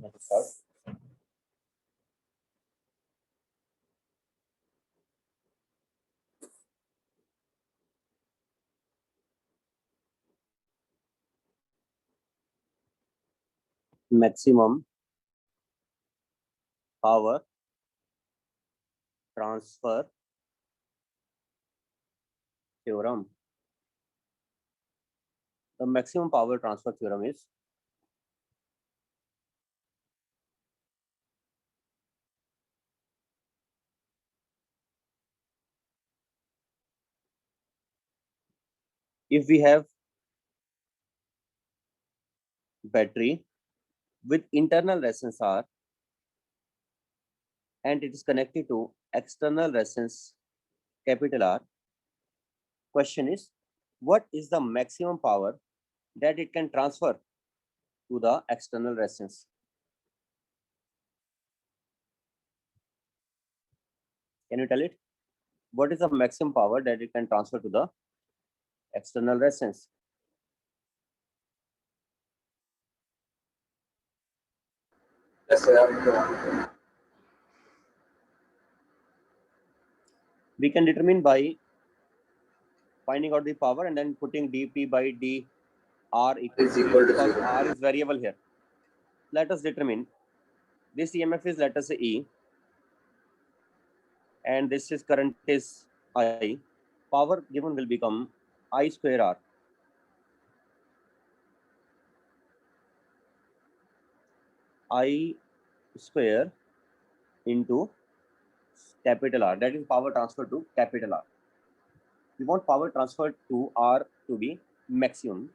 Let's start. Maximum power transfer theorem. The maximum power transfer theorem is if we have battery with internal resistance R and it is connected to external resistance capital R. Question is, what is the maximum power that it can transfer to the external resistance? Can you tell it? What is the maximum power that it can transfer to the external resistance? Yes, sir. We can determine by finding out the power and then putting dp by d r equals to 0 because r is variable here. Let us determine this EMF is, let us say, E, and this is current is I. Power given will become I square R. I square into capital R. That is power transfer to capital R. We want power transferred to R to be maximum.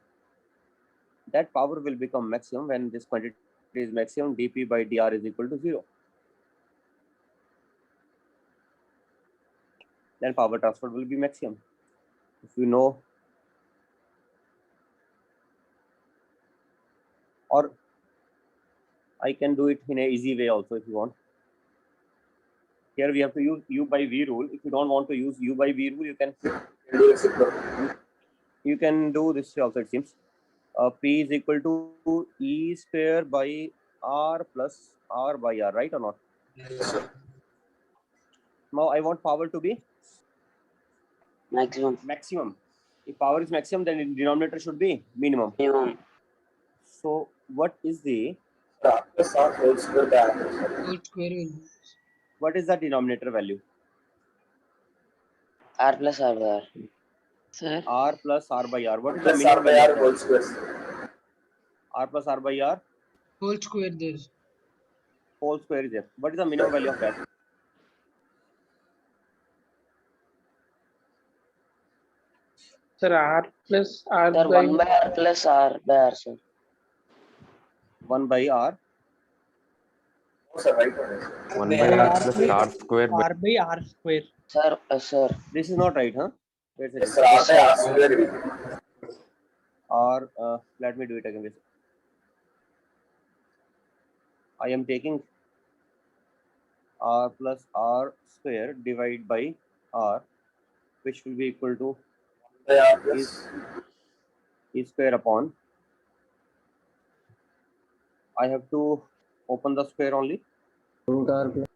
That power will become maximum when this quantity is maximum. dP by dr is equal to 0. Then power transfer will be maximum. If you know, or I can do it in an easy way also if you want. Here we have to use U by V rule. If you don't want to use U by V rule, you can do this also, it seems. P is equal to E square by R plus R by R, right or not? Yes, sir. Now I want power to be Maximum. maximum. If power is maximum, then the denominator should be minimum. Minimum. So what is the Plus R whole square by R. Whole square will be. what is the denominator value? R plus R by R. Sir. R plus R by R. What is the Plus R minimum by value R of whole that? square. R plus R by R Whole square there. whole square is there. What is the minimum value of that? Sir, R plus R Sir, by 1 by R plus R by R, sir. 1 by R. No, sir, right one is. 1 by r plus r square by R by R square. Sir. This is not right, huh? Wait a Yes, second. sir, R by R square. R, let me do it again. I am taking R plus R square divided by R, which will be equal to By R plus. E square upon. I have to open the square only.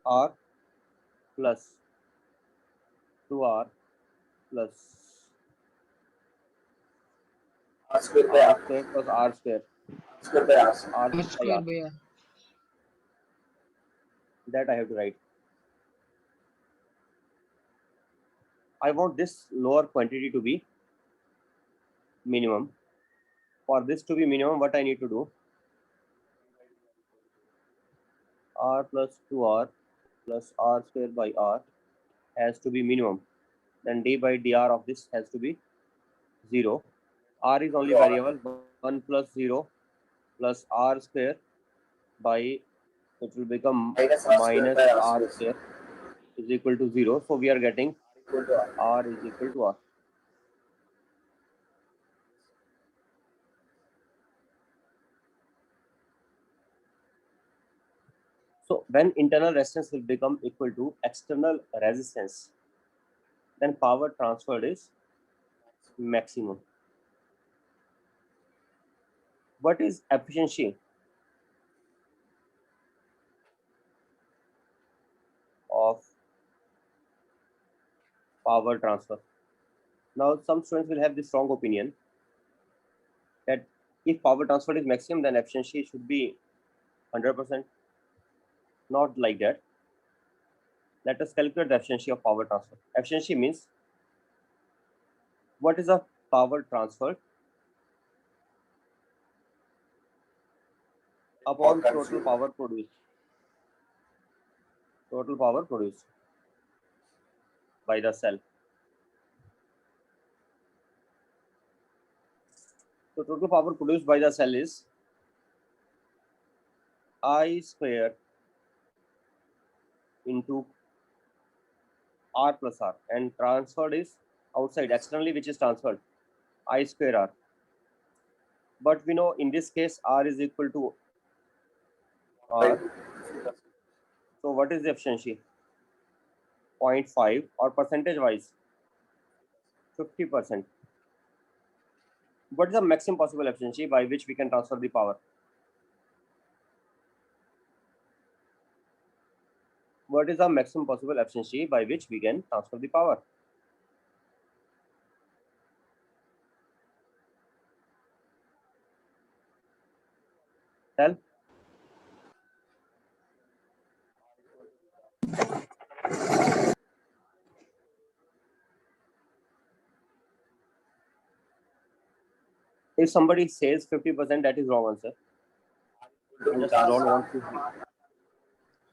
R plus 2R plus R square by R R. square plus R square. Square by R. R Whole by square R. by R. That I have to write. I want this lower quantity to be minimum. For this to be minimum, what I need to do? R plus 2R plus R square by R has to be minimum. Then d by dr of this has to be 0. R is only variable. 1 plus 0 plus R square by, it will become Minus minus R R square. square is equal to 0. So we are getting Equal to R. R is equal to R. So when internal resistance will become equal to external resistance, then power transferred is maximum. What is efficiency? power transfer. Now, some students will have this strong opinion that if power transfer is maximum, then efficiency should be 100%. Not like that. Let us calculate the efficiency of power transfer. Efficiency means what is the power transfer upon total power produced. Total power produced by the cell. So total power produced by the cell is I square into R plus R, and transferred is outside externally, which is transferred I square R. But we know in this case R is equal to R. So what is the efficiency? 0.5 or percentage wise 50%. What is the maximum possible efficiency by which we can transfer the power? What is the maximum possible efficiency by which we can transfer the power? Tell. If somebody says 50%, that is wrong answer. I just don't want to.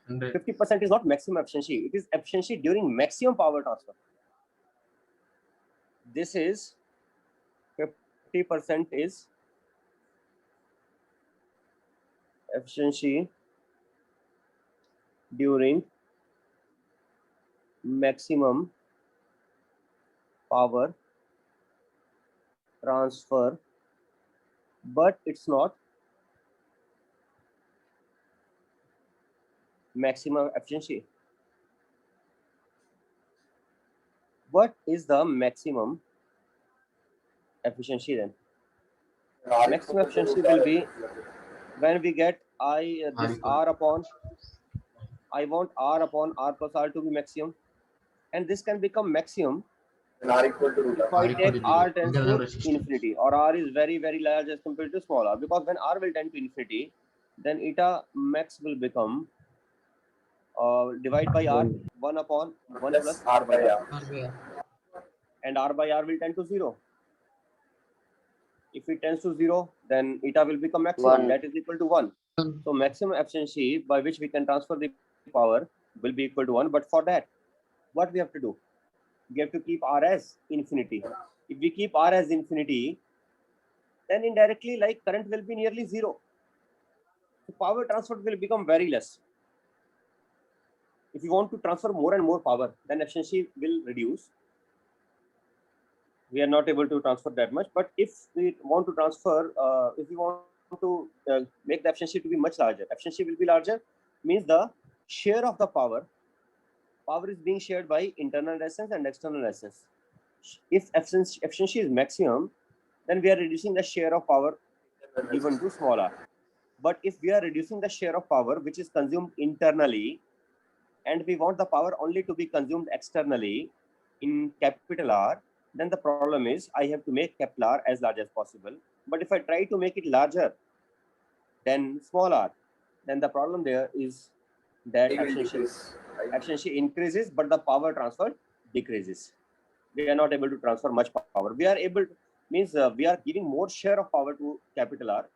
50% is not maximum efficiency. It is efficiency during maximum power transfer. This is 50% is efficiency during maximum power transfer, but it's not maximum efficiency. What is the maximum efficiency then? Maximum efficiency will be when we get this R upon, I want R upon R plus R to be maximum, and this can become maximum R equal to root if R. I take R tends to infinity, or R is very, very large as compared to small r, because when R will tend to infinity, then eta max will become divide by R, 1 upon 1 plus R by R. R by R. and R by R will tend to 0. If it tends to 0, then eta will become maximum, One. that is equal to 1. So maximum efficiency by which we can transfer the power will be equal to 1. But for that, what we have to do? We have to keep R as infinity. If we keep R as infinity, then indirectly, like, current will be nearly 0. So power transfer will become very less. If you want to transfer more and more power, then efficiency will reduce. We are not able to transfer that much. But if we want to transfer, if we want to make the efficiency to be much larger, efficiency will be larger, means the share of the power is being shared by internal resistance and external resistance. If efficiency is maximum, then we are reducing the share of power given to small r. But if we are reducing the share of power which is consumed internally, and we want the power only to be consumed externally in capital R, then the problem is I have to make capital R as large as possible. But if I try to make it larger than small r, then the problem there is that efficiency increases, but the power transfer decreases. We are not able to transfer much power. We are able to, means we are giving more share of power to capital R,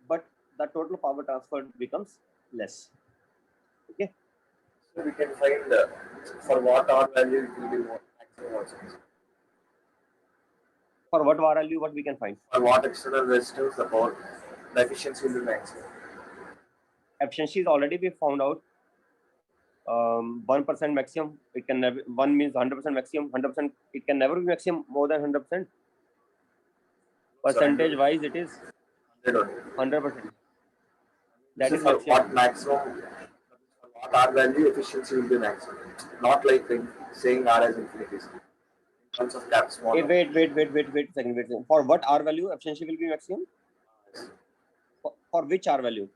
but the total power transfer becomes less. Okay. So we can find for what R value it will be more maximum also. For what R value, what we can find? For what external resistance the power, the efficiency will be maximum. Efficiency is already be found out. 1% maximum, it can never, 1 means 100% maximum, 100%, it can never be maximum more than 100%. Percentage wise, it is 100%. That So is for maximum. what maximum, for what R value efficiency will be maximum. Not like saying R as infinity. In terms of cap small. Hey, wait a second. For what R value efficiency will be maximum? For which R value?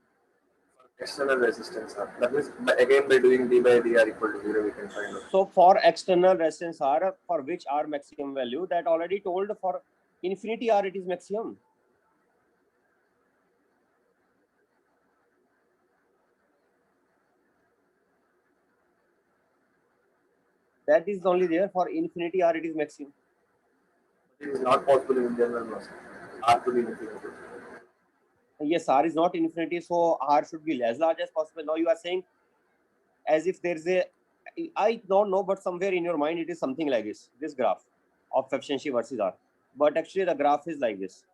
external resistance, sir. That means again by doing d by dr equal to 0, we can find out. So for external resistance R, for which R maximum value, that already told for infinity R it is maximum. That is only there for infinity R it is maximum. It is not possible in general loss. R to be infinity. Yes, R is not infinity, so R should be as large as possible. Now you are saying as if there is a, I don't know, but somewhere in your mind it is something like this graph of efficiency versus R. But actually the graph is like this.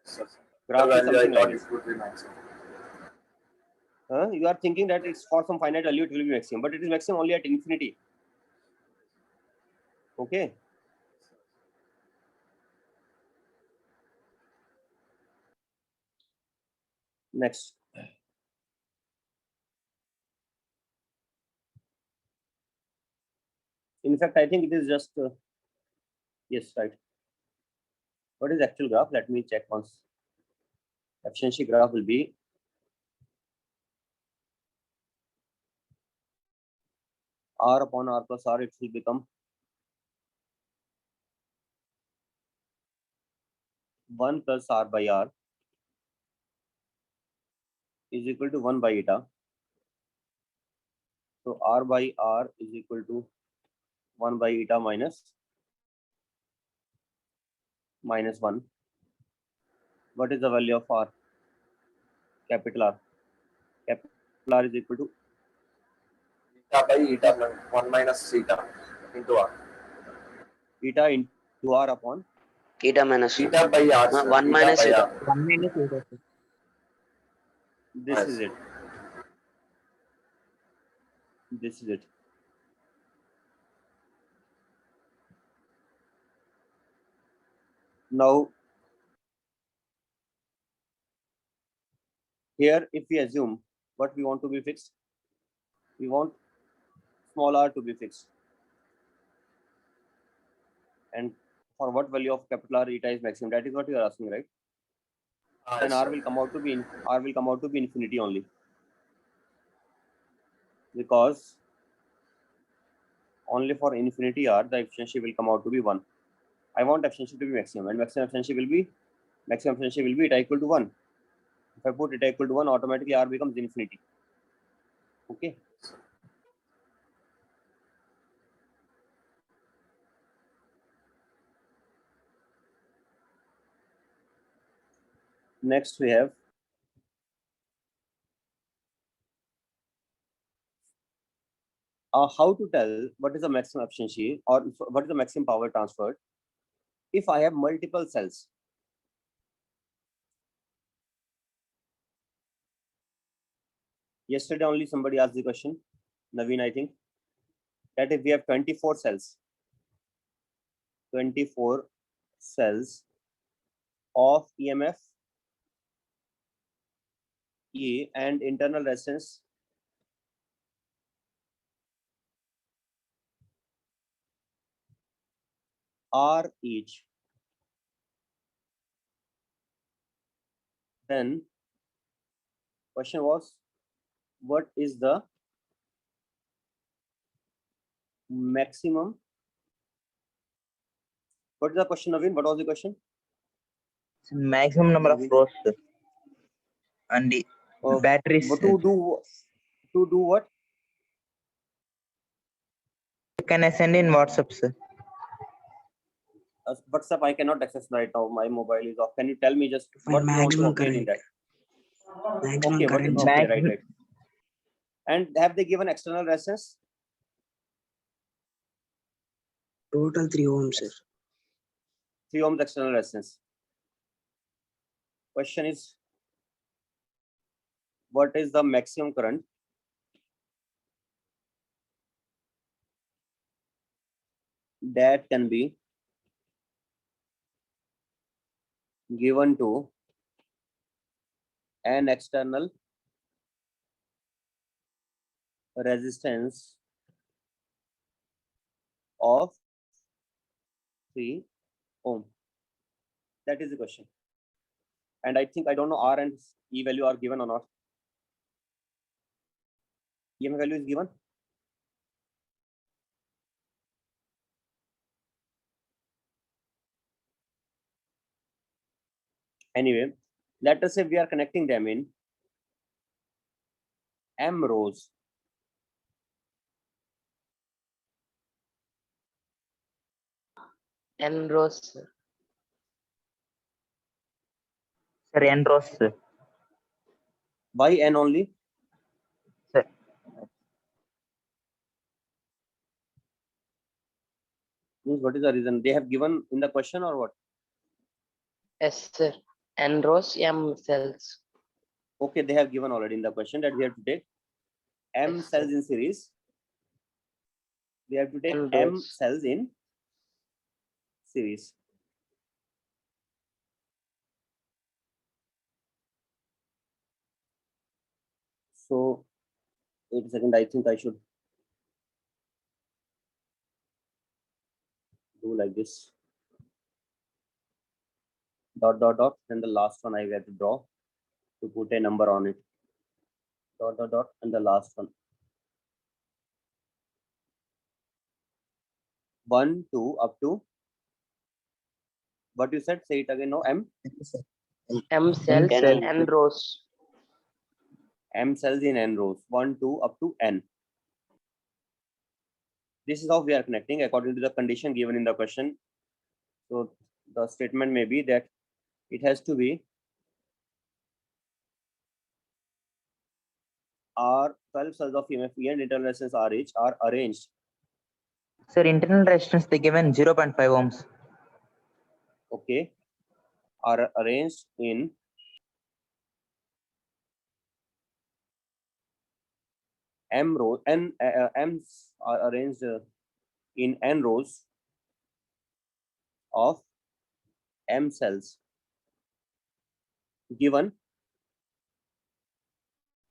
Sir. Graph is Value I something like thought this. it would be maximum. You are thinking that it's for some finite value it will be maximum, but it is maximum only at infinity. Okay. Next. In fact, I think it is just yes, right. What is actual graph? Let me check once. Efficiency graph will be R upon R plus R. It will become 1 plus R by R is equal to 1 by eta. So R by R is equal to 1 by eta minus 1. What is the value of R? Capital R. Capital R is equal to Eta by eta plus 1 minus eta into R. eta into R upon Eta minus 1. Eta by R, sir. 1 minus by eta. R. 1 minus eta, sir. this Yes. is it. This is it. Now here if we assume what we want to be fixed, we want small r to be fixed, and for what value of capital R eta is maximum? That is what you are asking, right? Then Yes, R sir. will come out to be R will come out to be infinity only, because only for infinity R the efficiency will come out to be 1. I want efficiency to be maximum, and maximum efficiency will be eta equal to 1. If I put eta equal to 1, automatically R becomes infinity. Okay. Next we have how to tell what is the maximum efficiency or what is the maximum power transferred if I have multiple cells. Yesterday only somebody asked the question, Naveen, I think, that if we have 24 cells of EMF E and internal resistance R each, then question was, what is the maximum? What is the question, Naveen? What was the question? Maximum number of rows, sir. And the batteries To do what? can I send in WhatsApp, sir? WhatsApp I cannot access right now. My mobile is off. Can you tell me just Find what you want to maximum obtain in that? Maximum Okay, current. okay, right. And have they given external resistance? Total 3 ohms, sir. 3 ohms external resistance. Question is, what is the maximum current that can be given to an external resistance of 3 ohm? That is the question. And I think I don't know R and E value are given or not. EMF value is given. Anyway, let us say we are connecting them in M rows. N rows, sir. Sir, n rows, sir. Why N only? Sir, Means what is the reason? They have given in the question or what? Yes, sir. N rows, M cells. Okay, they have given already in the question that we have to take M Yes, cells sir. in series. We have to take N M rows. cells in series. So, wait a second, I think I should do like this. Dot, dot, dot. Then the last one I have to draw to put a number on it. Dot, dot, dot. And the last one. 1, 2, up to. What you said? Say it again. No, M. M cells, cells. N rows. M cells in N rows. 1, 2, up to N. This is how we are connecting according to the condition given in the question. So the statement may be that it has to be R 12 cells of EMF E and internal resistance R each are arranged. sir, internal resistance they given 0.5 ohms. Okay, are arranged in M rows. M's are arranged in N rows of M cells. Given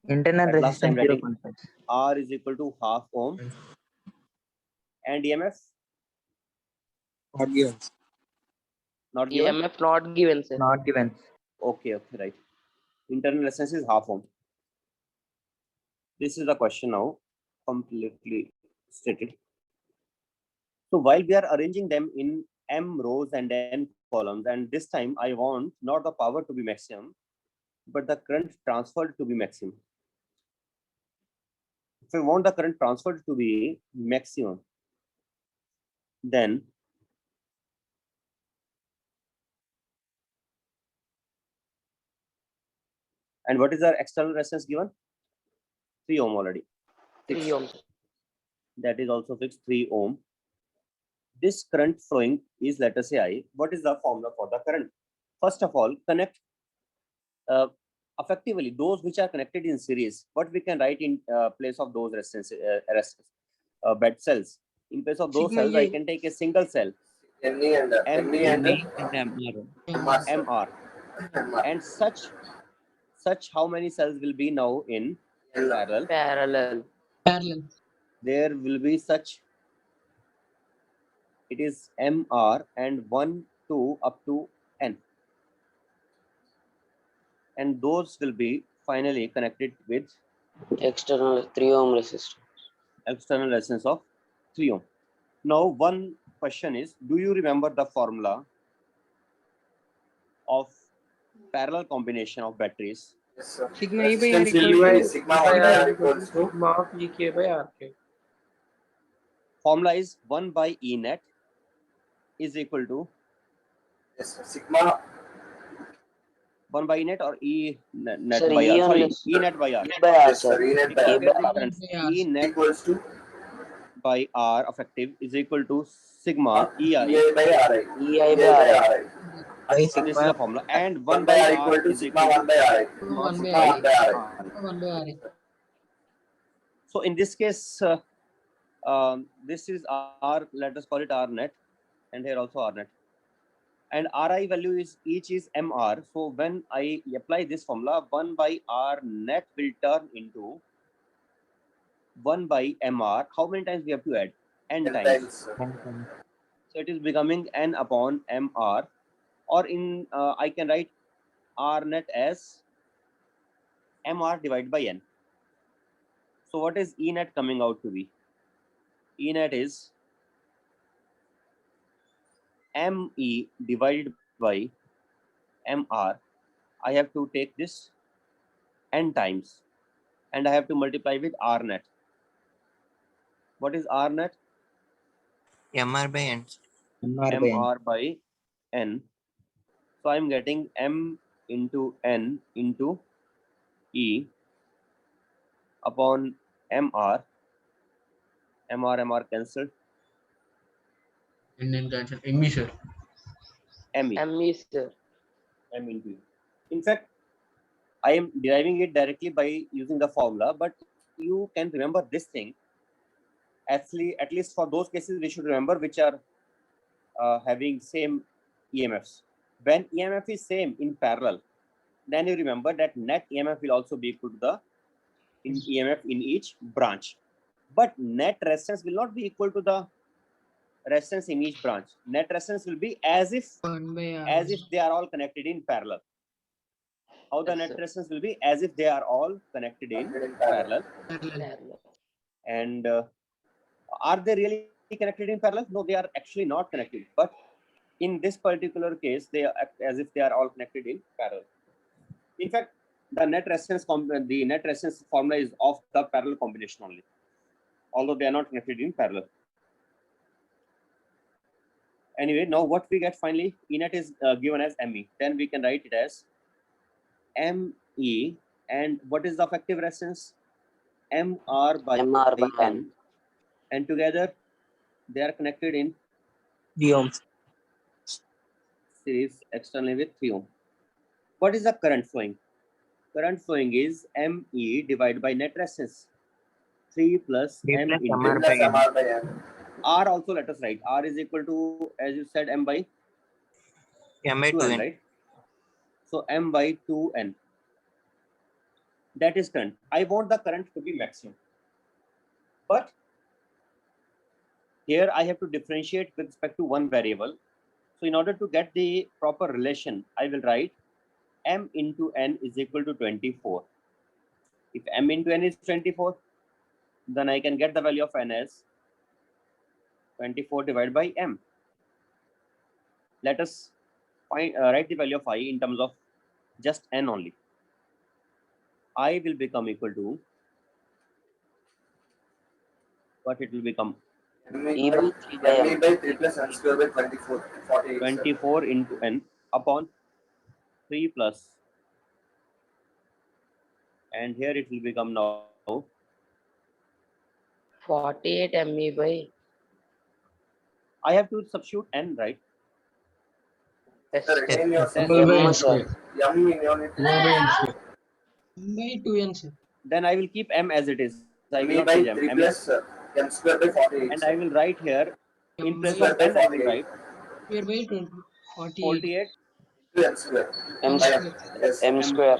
Internal at last time resistance writing 0.5. R is equal to half ohm and EMF Not given. not given. EMF not given, sir. Not given. Okay, right. Internal resistance is half ohm. This is the question now, completely stated. So while we are arranging them in M rows and N columns, and this time I want not the power to be maximum, but the current transferred to be maximum. If I want the current transferred to be maximum, then and what is our external resistance given? 3 ohm already. 3 Fixed. ohms. That is also fixed, 3 ohm. This current flowing is, let us say, I. What is the formula for the current? First of all, connect effectively those which are connected in series. What we can write in place of those resistance bed cells? In place of those Sigma cells, A. I can take a single cell, ME and ME and MR, sir. MR, MR. and such how many cells will be now in parallel? Parallel. Parallel. There will be such. It is MR and 1, 2 up to N. And those will be finally connected with External 3 ohm resistance. external resistance of 3 ohm. Now, one question is, do you remember the formula of parallel combination of batteries? Yes, sir. Sigma A by R Resistance will equal be to sigma 1 by R equals to sigma of EK by RK. Formula is 1 by E net is equal to yes, sir. Sigma 1 by E net or E net Sir, by E R. only. Sorry, E net by R. E by R, yes, sir. sir. E net by E R by R. Current by R. E net equals to by R effective is equal to sigma EI. EI by RI. EI by RI. I So this is sigma the formula, and 1 1 by by R R equal to is sigma equal 1 by RI. to One sigma by 1 by RI. R. 1 by R. So in this case, this is R. Let us call it R net, and here also R net. And Ri value is each is MR. So when I apply this formula, 1 by R net will turn into 1 by MR. How many times we have to add? N 10 times. times, sir. So it is becoming N upon MR. Or in I can write R net as MR divided by N. So what is E net coming out to be? E net is ME divided by MR. I have to take this N times and I have to multiply with R net. What is R net? MR by N. MR by N. So I'm getting M into N into E upon MR. MR cancelled. And then cancel. ME, sir. ME. ME, sir. M into E. In fact, I am deriving it directly by using the formula, but you can remember this thing. Actually, at least for those cases, we should remember which are having same EMFs. When EMF is same in parallel, then you remember that net EMF will also be equal to the EMF in each branch. But net resistance will not be equal to the resistance in each branch. Net resistance will be as if 1 by R. they are all connected in parallel. How the Yes, net sir. resistance will be as if they are all connected in parallel. Parallel. And are they really connected in parallel? No, they are actually not connected. But in this particular case, they act as if they are all connected in parallel. In fact, the net resistance formula is of the parallel combination only, although they are not connected in parallel. Anyway, now what we get finally, E net is given as ME. Then we can write it as ME, and what is the effective resistance? MR by N, and together they are connected in 3 ohms. series externally with 3 ohm. What is the current flowing? Current flowing is ME divided by net resistance. 3 plus 3 M plus into MR by N. MR by N. R also let us write. R is equal to, as you said, M by M by 2N, 2N. right? So M by 2N. That is current. I want the current to be maximum. But here I have to differentiate with respect to one variable. So in order to get the proper relation, I will write M into N is equal to 24. If M into N is 24, then I can get the value of N as 24 divided by M. Let us write the value of I in terms of just N only. I will become equal to, what it will become? ME by 3 plus N square by 24. 48. 24 into N upon 3 plus, and here it will become now 48 ME by. I have to substitute N, right? Yes, Sir, sir. again you are Then M by N M, square. sir. M in unit. 2 by N square. M by 2N, sir. Then I will keep M as it is. I will ME not by change M. 3 M is, plus N square by 48. and I will write here in M place by of N, I will write square by 20. 48. 48 N square. M By square. Yes. M square.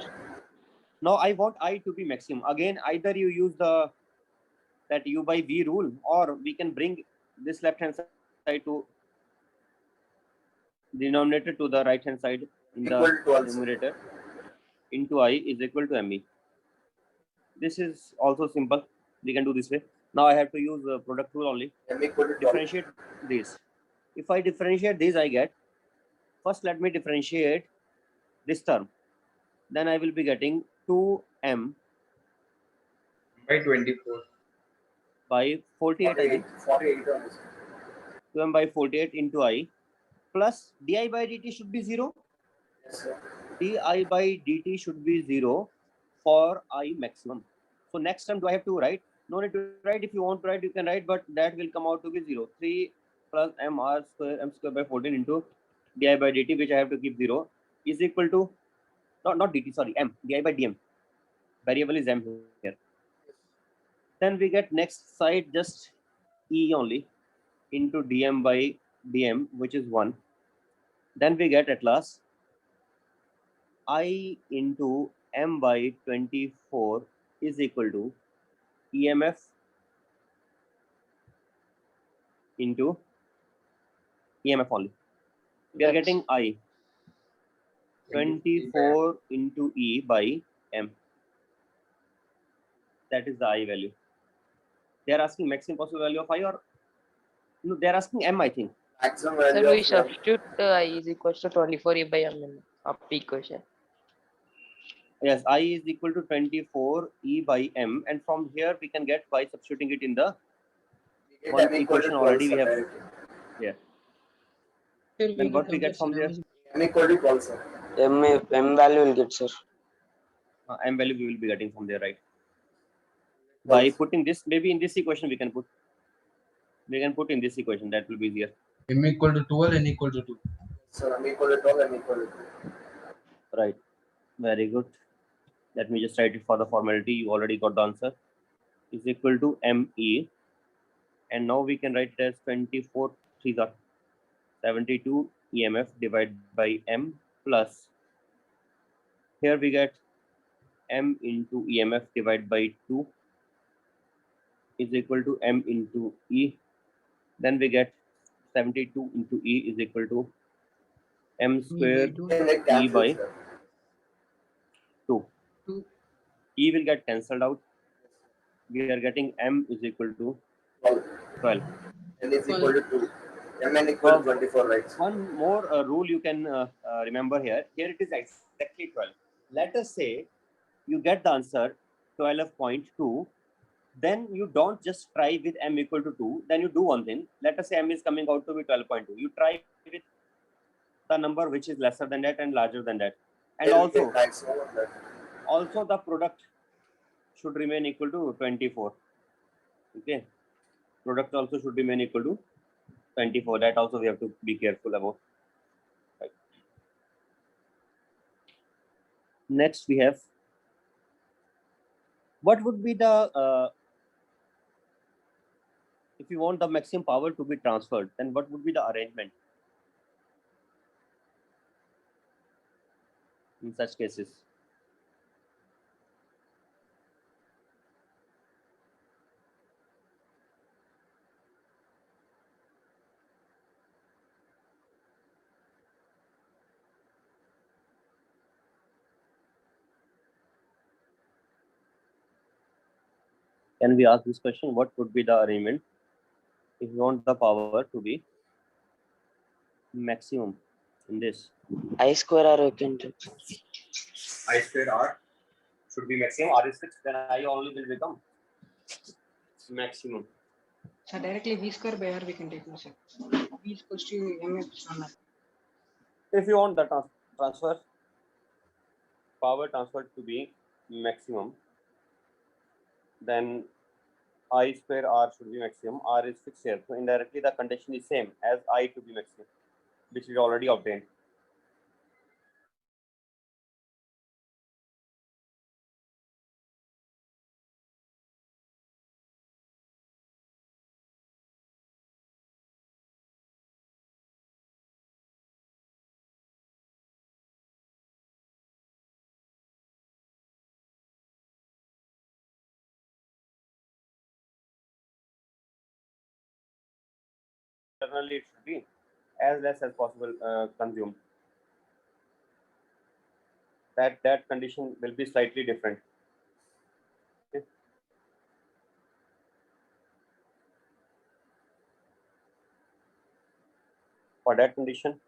Now I want I to be maximum. Again, either you use that U by V rule, or we can bring this left hand side to denominator to the right hand side in Equal the to also. numerator, into I is equal to ME. This is also simple. We can do this way. Now I have to use the product rule only. M equal to 12. Differentiate these. If I differentiate these, I get, first let me differentiate this term. Then I will be getting 2M by 24. by 48 again. 48 on this. 2M by 48 into I plus di by dt should be 0. Yes, sir. Di by dt should be 0 for I maximum. So next time do I have to write? No need to write. If you want to write, you can write, but that will come out to be 0. 3 plus m square by 14 into di by dt, which I have to keep 0, is equal to, not dt, sorry, m, di by dm. Variable is m here. Then we get next side just e only into dm by dm, which is 1. Then we get at last I into m by 24 is equal to EMF into EMF only. We are That's getting I. 24 into E by M. That is the I value. They are asking maximum possible value of I, or no, they are asking M, I think. Maximum Sir, value we of substitute I is equals to 24 E by M in up equation. Yes, I is equal to 24 E by M, and from here we can get by substituting it in the we get one M equal to equation 12, already we sir, have. directly. Yeah. Sir, Then what we get from there? M equal to 12, sir. M value will get, sir. M value we will be getting from there, right? By 12. putting this, maybe in this equation we can put. We can put in this equation. That will be easier. M equal to 12, N equal to 2. So M equal to 12, M equal to 2. Right. Very good. Let me just write it for the formality. You already got the answer. Is equal to ME. And now we can write it as 24 3s are 72 EMF divided by M plus. Here we get M into EMF divided by 2 is equal to M into E. Then we get 72 into E is equal to M square Then it E cancels, by sir. 2. 2. E will get cancelled out. We are getting M is equal to 12. 12. N is equal to 2. Mn equal to 24, right? One more rule you can remember here. Here it is exactly 12. Let us say you get the answer 12.2. Then you don't just try with M equal to 2. Then you do one thing. Let us say M is coming out to be 12.2. You try with the number which is lesser than that and larger than that. And Then we also, get maximum of that. also the product should remain equal to 24. Okay. Product also should remain equal to 24. That also we have to be careful about. Right. Next we have, what would be the if you want the maximum power to be transferred, then what would be the arrangement in such cases? Can we ask this question? What would be the arrangement if you want the power to be maximum in this? I square R vacant. I square R should be maximum. R is fixed, then I only will become maximum. So directly V square by R we can take, no, sir. V is equals to MF on R. If you want the transfer power transferred to be maximum, then I square R should be maximum. R is fixed here, so indirectly the condition is same as I to be maximum, which we already obtained. Internally, it should be as less as possible consumed. That condition will be slightly different. Okay. For that condition,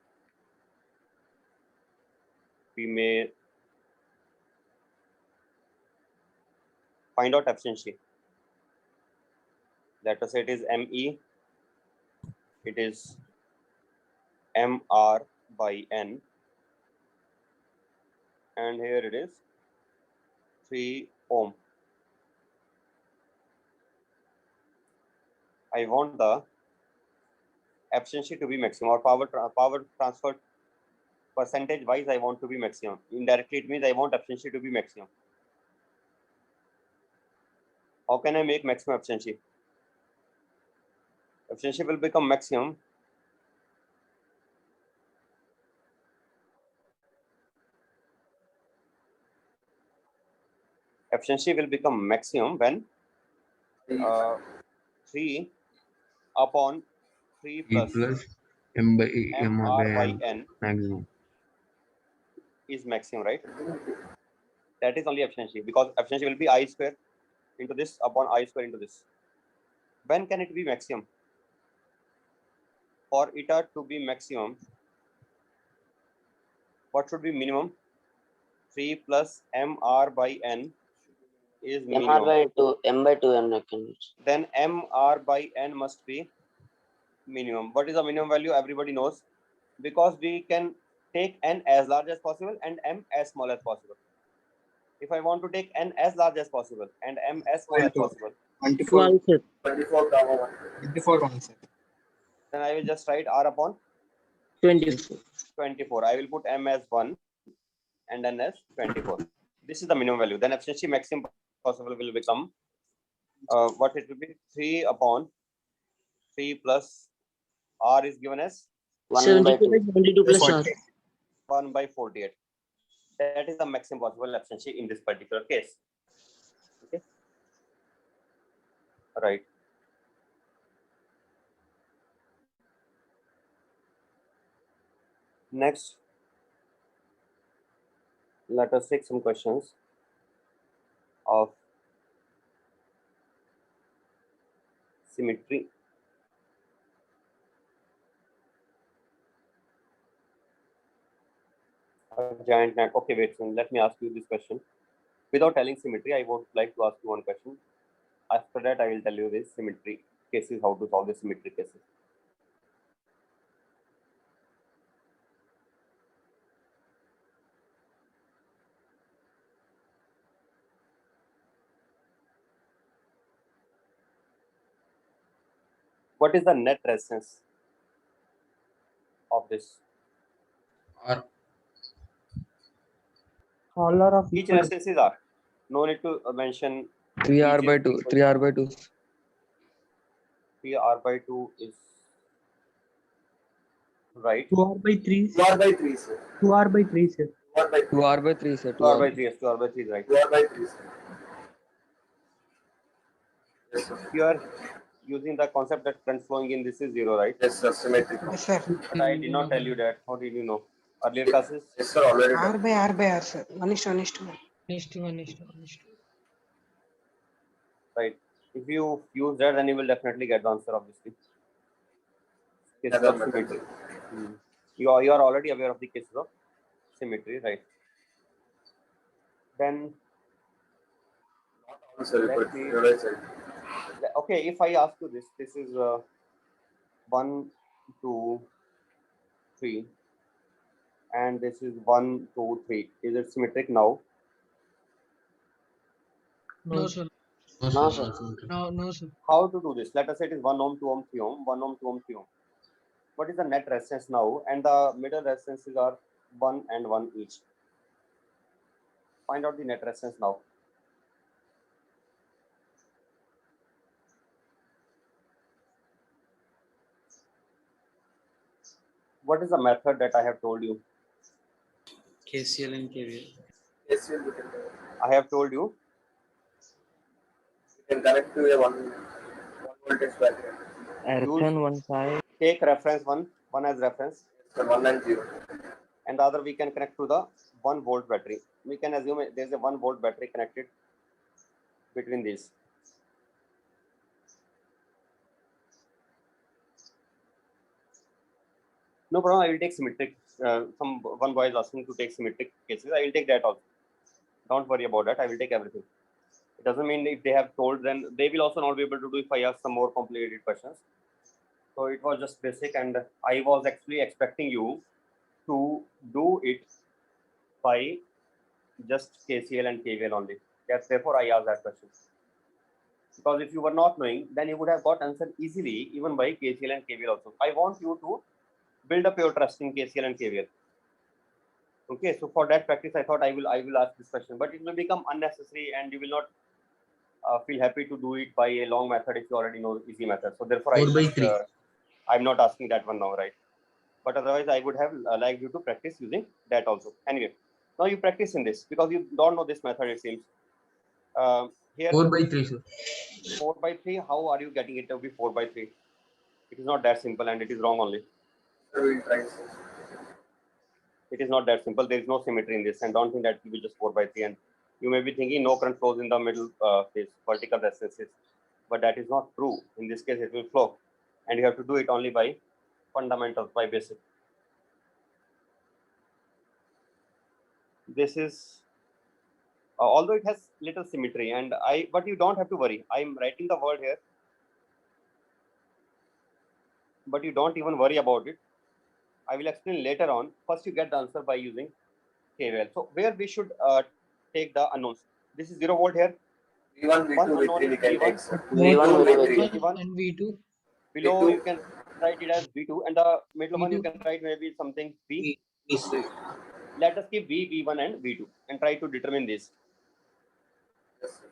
we may find out efficiency. Let us say it is ME, it is MR by N, and here it is 3 ohm. I want the efficiency to be maximum, or power transfer percentage wise I want to be maximum. Indirectly it means I want efficiency to be maximum. How can I make maximum efficiency? Efficiency will become maximum when 3 upon 3 E plus plus M by M MR by by N N maximum. is maximum, right? That is only efficiency, because efficiency will be I square into this upon I square into this. When can it be maximum? For eta to be maximum, what should be minimum? 3 plus mr by n is MR minimum. by 2, M by 2 n I can use. Then mr by n must be minimum. What is the minimum value? Everybody knows, because we can take n as large as possible and m as small as possible. If I want to take n as large as possible and m as small as possible, 24, 24 comma 1. 24 1, sir. then I will just write r upon 24. 24. I will put m as 1 and n as 24. This is the minimum value. Then efficiency maximum possible will become what it will be? 3 upon 3 plus r is given as 1 by 2. 72 plus R. 1 by 48. That is the maximum possible efficiency in this particular case. Okay. Right. Next, let us take some questions of symmetry. A giant net. Okay, wait. So let me ask you this question. Without telling symmetry, I would like to ask you one question. After that, I will tell you this symmetry cases, how to solve the symmetry cases. What is the net resistance of this? R. Each resistance is R. No need to mention 3R by 2. 3R by 2. 3R by 2 is right. 2R by 3. 2R by 3, sir. 2R by 3, sir. 2R by 3. 2R by 3, sir. 2R by 3, yes, 2R by 3 is right. 2R by 3, sir. Yes, sir. You are using the concept that current flowing in this is 0, right? Yes, sir. Symmetric. Yes, sir. But I did not tell you that. How did you know? Earlier classes? Yes, sir. Already done. R by R, sir. 1:1:1. 1:1:1. Right. If you use that, then you will definitely get the answer, obviously. Cases Other of methods. symmetry. You are already aware of the cases of symmetry, right? Then, Sir, Let me- you're right, sir. okay, if I ask you this is 1, 2, 3, and this is 1, 2, 3. Is it symmetric now? No, sir. No, sir. No, sir. How to do this? Let us say it is 1 ohm, 2 ohm, 3 ohm, 1 ohm, 2 ohm, 3 ohm. What is the net resistance now? And the middle resistances are 1 and 1 each. Find out the net resistance now. What is the method that I have told you? KCL and KVL. KCL we can I have told you connect to a one voltage battery. Earthen one side. take reference one as reference, So 1 and 0. and the other we can connect to the 1 volt battery. We can assume there is a 1 volt battery connected between these. No problem. I will take symmetric. One boy is asking to take symmetric cases. I will take that also. Don't worry about that. I will take everything. It doesn't mean if they have told, then they will also not be able to do if I ask some more complicated questions. So it was just basic, and I was actually expecting you to do it by just KCL and KVL only. That's therefore I asked that question. Because if you were not knowing, then you would have got answer easily even by KCL and KVL also. I want you to build up your trust in KCL and KVL. Okay, so for that practice, I thought I will ask this question, but it will become unnecessary, and you will not feel happy to do it by a long method if you already know easy method. So therefore, 4 by 3. I'm not asking that one now, right? But otherwise, I would have liked you to practice using that also. Anyway, now you practice in this because you don't know this method, it seems. Here, 4 by 3, sir. 4 by 3, how are you getting it to be 4 by 3? It is not that simple, and it is wrong only. So we'll try. Sir. It is not that simple. There is no symmetry in this, and don't think that it will be just 4 by 3. And you may be thinking no current flows in the middle phase, vertical resistances, but that is not true. In this case, it will flow, and you have to do it only by fundamentals, by basic. This is although it has little symmetry, and but you don't have to worry. I'm writing the word here, but you don't even worry about it. I will explain later on. First, you get the answer by using KVL. So where we should take the unknowns. This is 0 volt here. V1, One V2, unknown V3 is we can V1. take, sir. V1, V2, V3. V1. And V2. Below V2. you can write it as V2, and the middle one you V2. can write maybe something V. V3. Let us keep V, V1 and V2 and try to determine this. Yes, sir.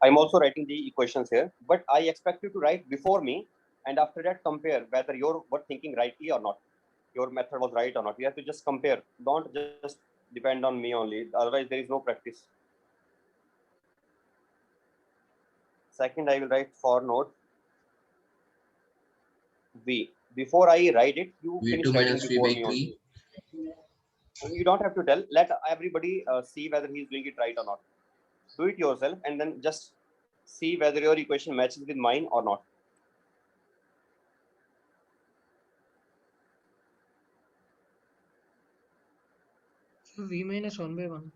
I'm also writing the equations here, but I expect you to write before me, and after that compare whether you were thinking rightly or not. Your method was right or not. You have to just compare. Don't just depend on me only. Otherwise, there is no practice. Second, I will write for node V. Before I write it, you finish V2 writing minus V before by me 3. only. You don't have to tell. Let everybody see whether he is doing it right or not. Do it yourself, and then just see whether your equation matches with mine or not. So V minus 1 by 1.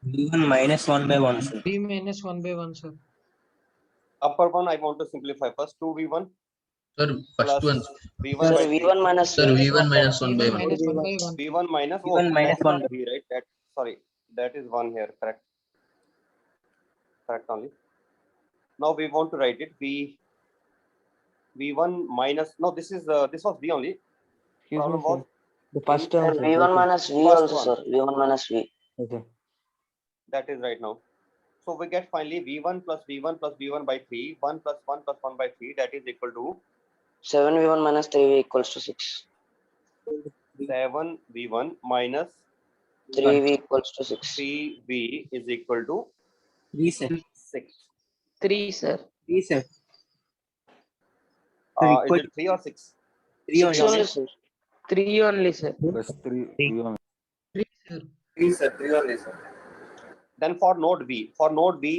V1 minus 1 by 1, sir. V minus 1 by 1, sir. Upper one, I want to simplify first. 2v1 Sir, first plus one. v1 Sir, by 3. V1 minus Sir, V1 minus 1 by V1 1. minus 1 by 1. v1 minus V1 minus that is 1 not v, right? That sorry, that is 1 here. Correct only. Now we want to write it v1 minus, no, this is this was v only. Excuse Problem me, was sir. The first term, Sir, sir. V1 Okay. minus V First also, one. sir. V1 minus V. Okay. that is right now. So we get finally v1 plus v1 plus v1 by 3, 1 plus 1 plus 1 by 3, that is equal to 7V1 minus 3V equals to 6. 7v1 minus 3V equals to 6. 3v is equal to 3, sir. 6. 3, sir. 3, sir. Is it 3 or 6? 3 6 only. only, sir. 3 only, sir. Plus 3. 3, sir. 3, sir. 3 only, sir. Then for node V,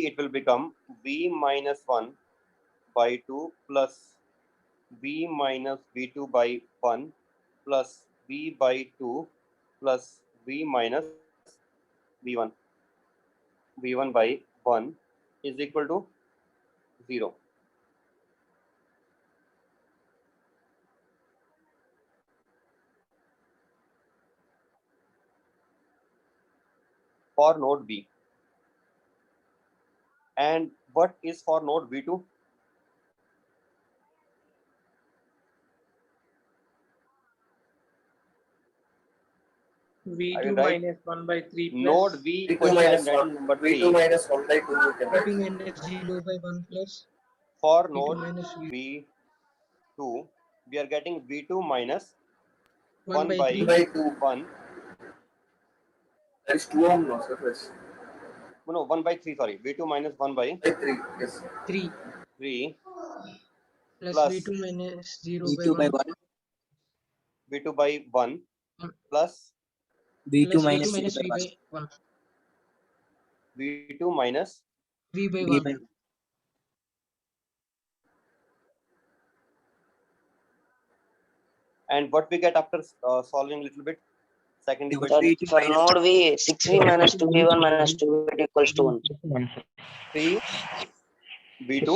it will become V minus 1 by 2 plus V minus V2 by 1 plus V by 2 plus V minus V1. V1 by 1 is equal to 0. For node B. And what is for node V2? V2 write minus 1 by 3 plus Node V V2 equation I am minus 1. writing number V2 3. minus 1 by 2 you can write. V2 minus 0 by 1 plus For V2 node minus V2, we are getting V2 minus 1 by 1 by 3. By 2. 1. That is 2 ohm, no, sir. Yes. No, 1 by 3, sorry. V2 minus 1 by By 3. Yes. 3 3 plus plus V2 minus 0 by V2 by 1 1. V2 by 1 plus V2 plus V2 minus minus 3 V by by 1. V2 minus V by 1. V 1. by and what we get after solving a little bit. Second Sir, equation. V2 For minus node V, 6V minus 2V1 minus 2V2 equals to 1. 3 V2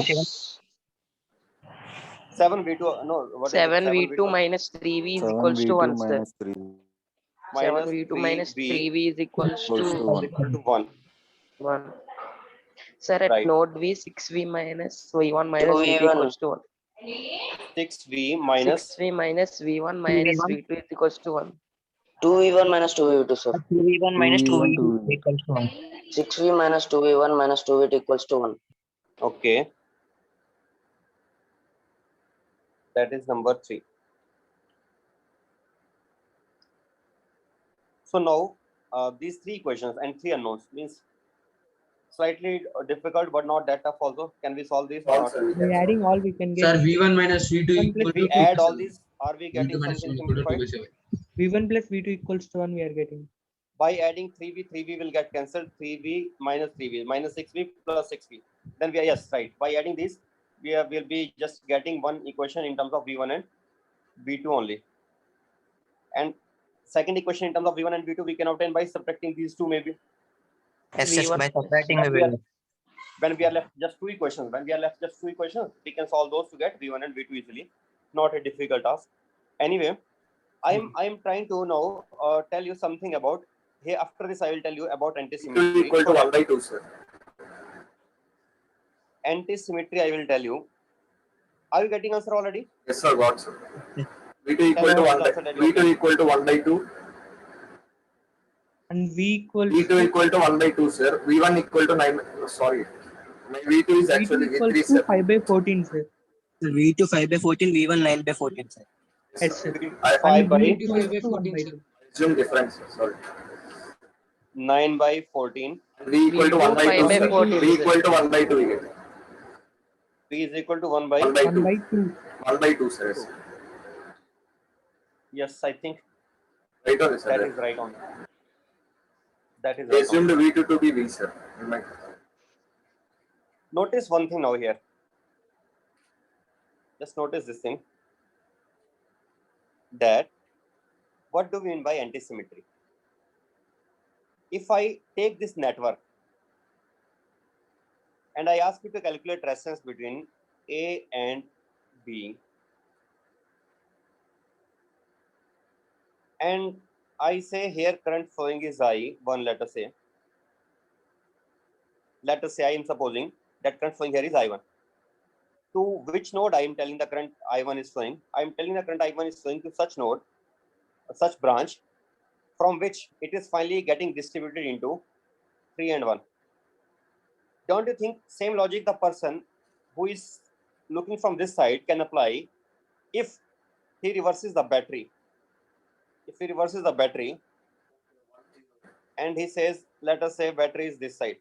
7 V2 no what is it 7 7 V2 minus 3V is equals to 1, sir. 7 minus V2 3 minus V 3V is equals to is equal to 1. 1. Sir, at Right. node V, 6V minus V1 minus V2 2V1. equals to 1. 6V minus 6V minus V1 minus V2 is equals to 1. 2v1 minus 2v2, sir. 2v1 minus 2v2 2v1 equals to 1. 6v minus 2v1 minus 2v2 equals to 1. Okay, that is number 3. So now these 3 equations and 3 unknowns means slightly difficult but not that tough also. Can we solve this or not? Also, we By can adding all, we can get Sir, V1 minus V2 1 plus equal If we to 2 add by all 7. these, are we V2 getting minus something 1 equal to 2 by simplified? 7. V1 plus V2 equals to 1 we are getting. By adding 3V, 3V will get cancelled. 3V minus 3V minus 6V plus 6V. Then we are, yes, right. By adding these, will be just getting one equation in terms of V1 and V2 only. And second equation in terms of V1 and V2 we can obtain by subtracting these two maybe. Yes, yes, V1 by plus subtracting When we we are, will. when we are left just two equations, we can solve those to get V1 and V2 easily. Not a difficult task. Anyway, I'm trying to now tell you something about here. After this, I will tell you about V2 anti-symmetry. equal to 1 by 2, sir. Anti-symmetry, I will tell you. Are you getting answer already? Yes, sir, got, sir. V2 Tell equal me to what 1 is by the answer that you V2 equal to 1 by 2. And V equals V2 to equal to 1 by 2, sir. V1 equal to 9. Sorry. My V2 is V2 actually equals V3, to sir. 5 by 14, sir. V2 5 by 14, V1 9 by 14, sir. Yes, sir. I 5 And by V 5 equals by to 1 14, by sir. 2. assume difference, sir. Sorry. 9 by 14. V equal to 1 by 2, 5 by sir. 14, V sir. equal to 1 by 2 we get. V is equal to 1 by 1 by 1 2. by 2. 1 by 2, sir. Yes. yes, I think Right on, sir. that is right on. That is I right assumed on. V2 to be V, sir. In my- Notice one thing now here. Just notice this thing. That what do we mean by anti-symmetry? If I take this network and I ask you to calculate resistance between A and B, and I say here current flowing is I1, let us say I am supposing that current flowing here is I1. To which node I am telling the current I1 is flowing? I am telling the current I1 is flowing to such node, such branch, from which it is finally getting distributed into 3 and 1. Don't you think same logic the person who is looking from this side can apply if he reverses the battery? If he reverses the battery and he says, let us say battery is this side,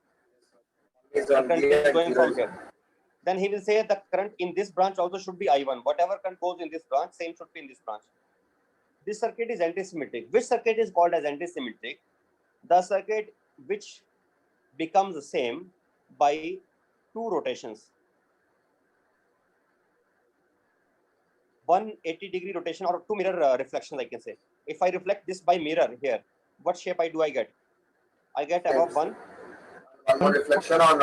Is the on current V is and going 0 from here. Then he will say the current in this branch also should be I1. Whatever current goes in this branch, same should be in this branch. This circuit is anti-symmetric. Which circuit is called as anti-symmetric? The circuit which becomes the same by two rotations. 180-degree rotation or two mirror reflections, I can say. If I reflect this by mirror here, what shape do I get? I get above one more reflection on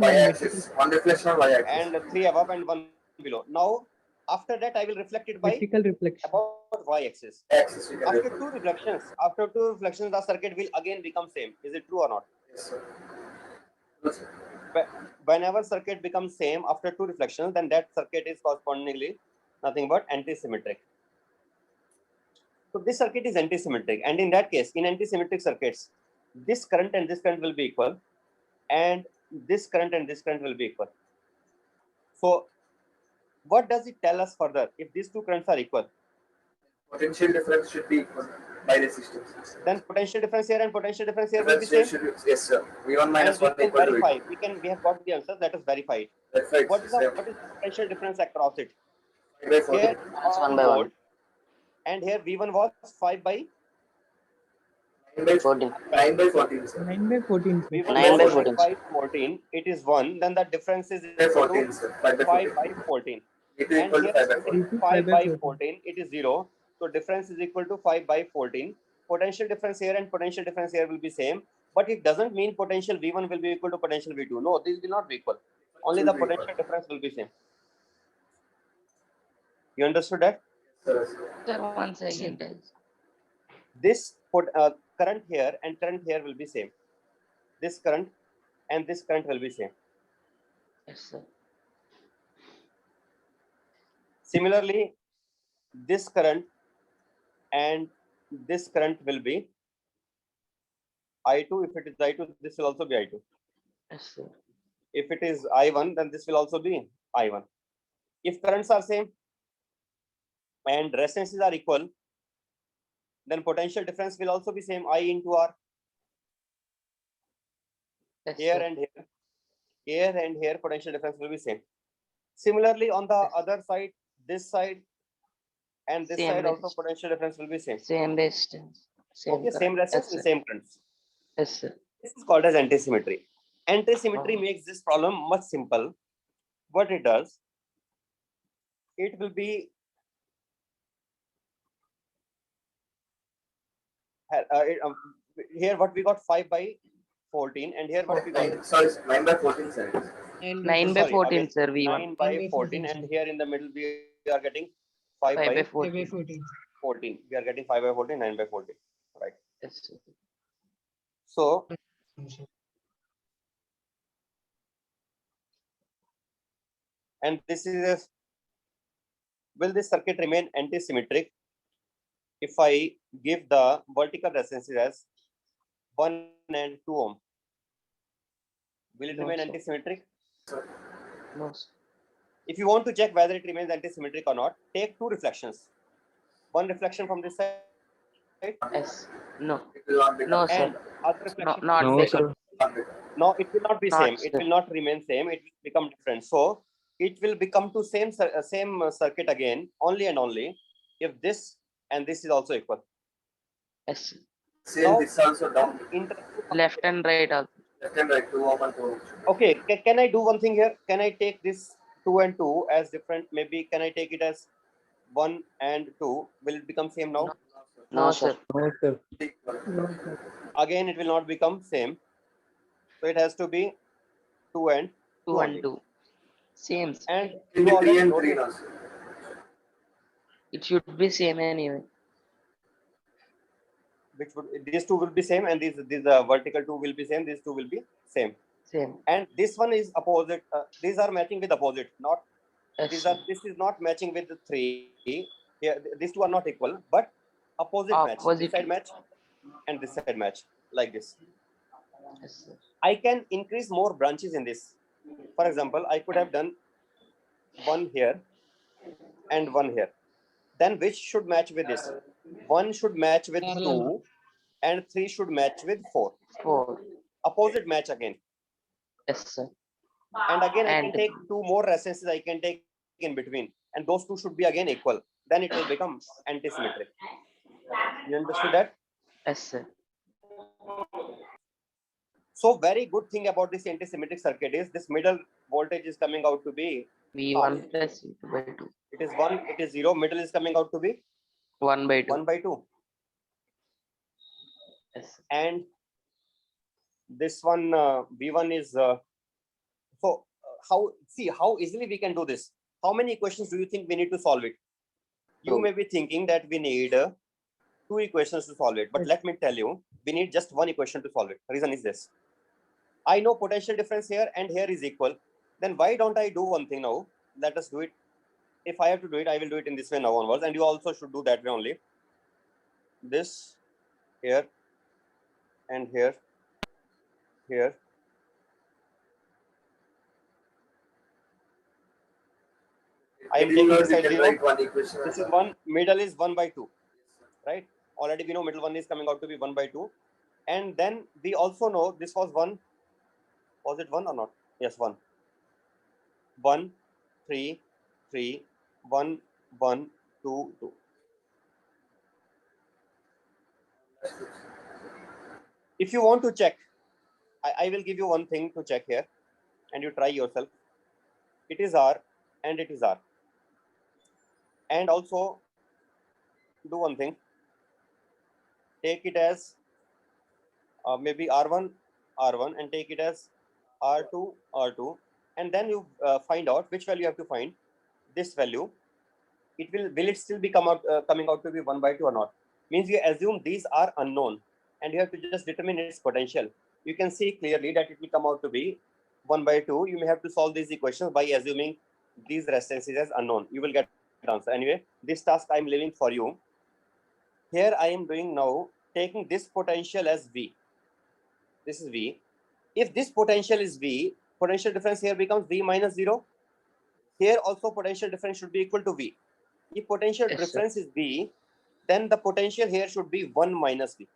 y-axis. One reflection on y-axis. and three above and one below. Now, after that, I will reflect it by Vertical reflection. about y-axis. Y-axis. You can After reflect. two reflections, the circuit will again become same. Is it true or not? Yes, sir. Yes, sir. Whenever circuit becomes same after two reflections, then that circuit is correspondingly nothing but anti-symmetric. So this circuit is anti-symmetric, and in that case, in anti-symmetric circuits, this current and this current will be equal, and this current and this current will be equal. So what does it tell us further? If these two currents are equal, Potential difference should be equal by resistance. then potential difference here and potential difference here will be Difference same. should be, yes, sir. V1 minus And we 1 can equal to verify. V2. We have got the answer. Let us verify it. That's right. What is the potential difference across it? 5 by 14. Here Minus 1 by 1. and here V1 was 5 by 9 by 14. 9 by 14, sir. 9 by 14, sir. V1 9 by was 14. 5 14. It is 1. Then the difference is 5 by equal 14, to sir. 5 by 5 14. by 14. V2 And equal to here 5 by it 14. is 5 5 by by 14. 14. It is 0. So difference is equal to 5 by 14. Potential difference here and potential difference here will be same. But it doesn't mean potential V1 will be equal to potential V2. No, these will not be equal. Only the potential difference will be same. You understood that? Sir, Sir, once again tell. This current here and current here will be same. This current and this current will be same. Yes, sir. Similarly, this current and this current will be I2. If it is I2, this will also be I2. Yes, sir. If it is I1, then this will also be I1. If currents are same and resistances are equal, then potential difference will also be same, I into R. Yes, Here sir. and here, potential difference will be same. Similarly, on the other side, this side and this Same side also resistance. potential difference will be same. Same resistance. Same Okay, current. same resistance Yes, and sir. same currents. Yes, sir. This is called as antisymmetry. Antisymmetry Oh. makes this problem much simple. What it does, it will be here what we got 5 by 14, and here what we got Sorry, 9 by 14 seconds. 9 by 9 by 14. 14, sir. V1. 9 by 9 by 14, 14, and sir. here in the middle we are getting 5 5 by by 5 by 14. 14. 14. We are getting 5 by 14, 9 by 14. Right. Yes, sir. So and this is a, will this circuit remain antisymmetric if I give the vertical resistances as 1 and 2 ohm? Will it No, remain sir. antisymmetric? No, sir. If you want to check whether it remains antisymmetric or not, take two reflections. One reflection from this side Yes. No. It will not become No, sir. and other No, reflection not from No, this side. sir. No, it will not be Not, same. It sir. will not remain same. It will become different. So it will become to same circuit again, only and only if this and this is also equal. Yes, sir. Same, Now, this also down. Left and right also. Left and right, 2 ohm and 2 ohm. Okay, can I do one thing here? Can I take this 2 and 2 as different? Maybe can I take it as 1 and 2? Will it become same now? No, sir. No, sir. Again, it will not become same. So it has to be 2 and 2 2 and only. 2. Same, sir. And It you will be 3 already and 3 noticed, also. It should be same anyway. which would these two will be same, and these vertical two will be same. These two will be same. Same. And this one is opposite. These are matching with opposite. Not Yes, these sir. are. This is not matching with the 3. Here, these two are not equal, but opposite match. This Opposite. side match and this side match, like this. Yes, sir. I can increase more branches in this. For example, I could have done one here and one here. Then which should match with this? One should match with Parallel. 2 and 3 should match with 4. 4. Opposite match again. Yes, sir. And again, I can And take 2 more resistances I can take in between. And those two should be again equal. Then it will become antisymmetric. You understood that? yes, sir. So very good thing about this antisymmetric circuit is this middle voltage is coming out to be V1 plus V2 by 2. it is 1, it is 0. Middle is coming out to be 1 by 2. 1 by 2. Yes, sir. And this one V1 is how easily we can do this. How many equations do you think we need to solve it? You may be thinking that we need 2 equations to solve it, but let me tell you, we need just 1 equation to solve it. The reason is this. I know potential difference here and here is equal. Then why don't I do one thing now? Let us do it. If I have to do it, I will do it in this way now onwards, and you also should do that way only. This here and here, here. I am taking this side 0. One equation. This is 1. Middle is 1 by 2. Right? Already we know middle one is coming out to be 1 by 2. And then we also know this was 1. Was it 1 or not? Yes, 1. 1, 3, 3, 1, 1, 2, 2. If you want to check, I will give you one thing to check here and you try yourself. It is R and it is R. And also do one thing. Take it as maybe R1, R1 and take it as R2, R2. And then you find out which value you have to find. This value, will it still be coming out to be 1 by 2 or not? Means you assume these are unknown and you have to just determine its potential. You can see clearly that it will come out to be 1 by 2. You may have to solve these equations by assuming these resistances as unknown. You will get answer. Anyway, this task I'm leaving for you. Here I am doing now, taking this potential as V. This is V. If this potential is V, potential difference here becomes V minus 0. Here also potential difference should be equal to V. If potential Yes, sir. difference is V, then the potential here should be 1 minus V.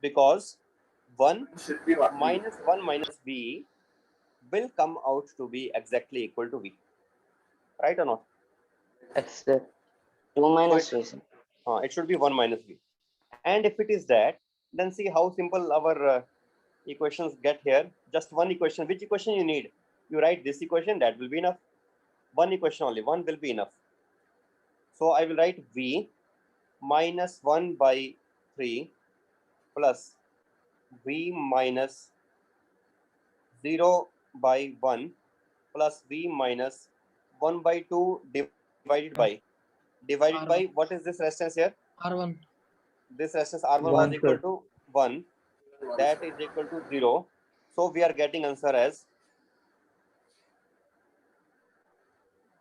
Because 1 Should be what? minus 1 minus V will come out to be exactly equal to V. Right or not? Yes, sir. 2 minus So V, sir. it should be 1 minus V. And if it is that, then see how simple our equations get here. Just one equation. Which equation you need? You write this equation, that will be enough. One equation only, one will be enough. So I will write V minus 1 by 3 plus V minus 0 by 1 plus V minus 1 by 2 divided by R1. what is this resistance here? R1. This resistance R1 was One, equal sir. to 1. That is equal to 0. So we are getting answer as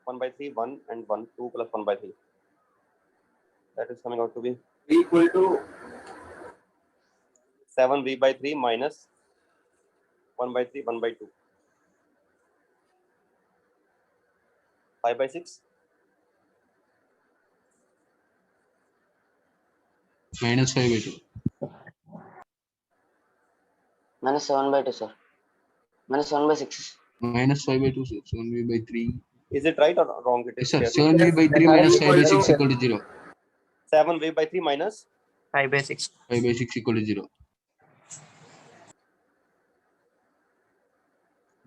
1 by 3, 1 and 1, 2 plus 1 by 3. That is coming out to be V equal to 7V by 3 minus 1 by 3, 1 by 2. 5 by 6. Minus 5 by 2. Minus 7 by 2, sir. Minus 1 by 6. Minus 5 by 2, sir. 7V by 3. Is it right or wrong? It is Yes, sir. here. 7V by 3 minus 5 by 6 equal to 0. 7V by 3 minus 5 by 6. 5 by 6 equal to 0.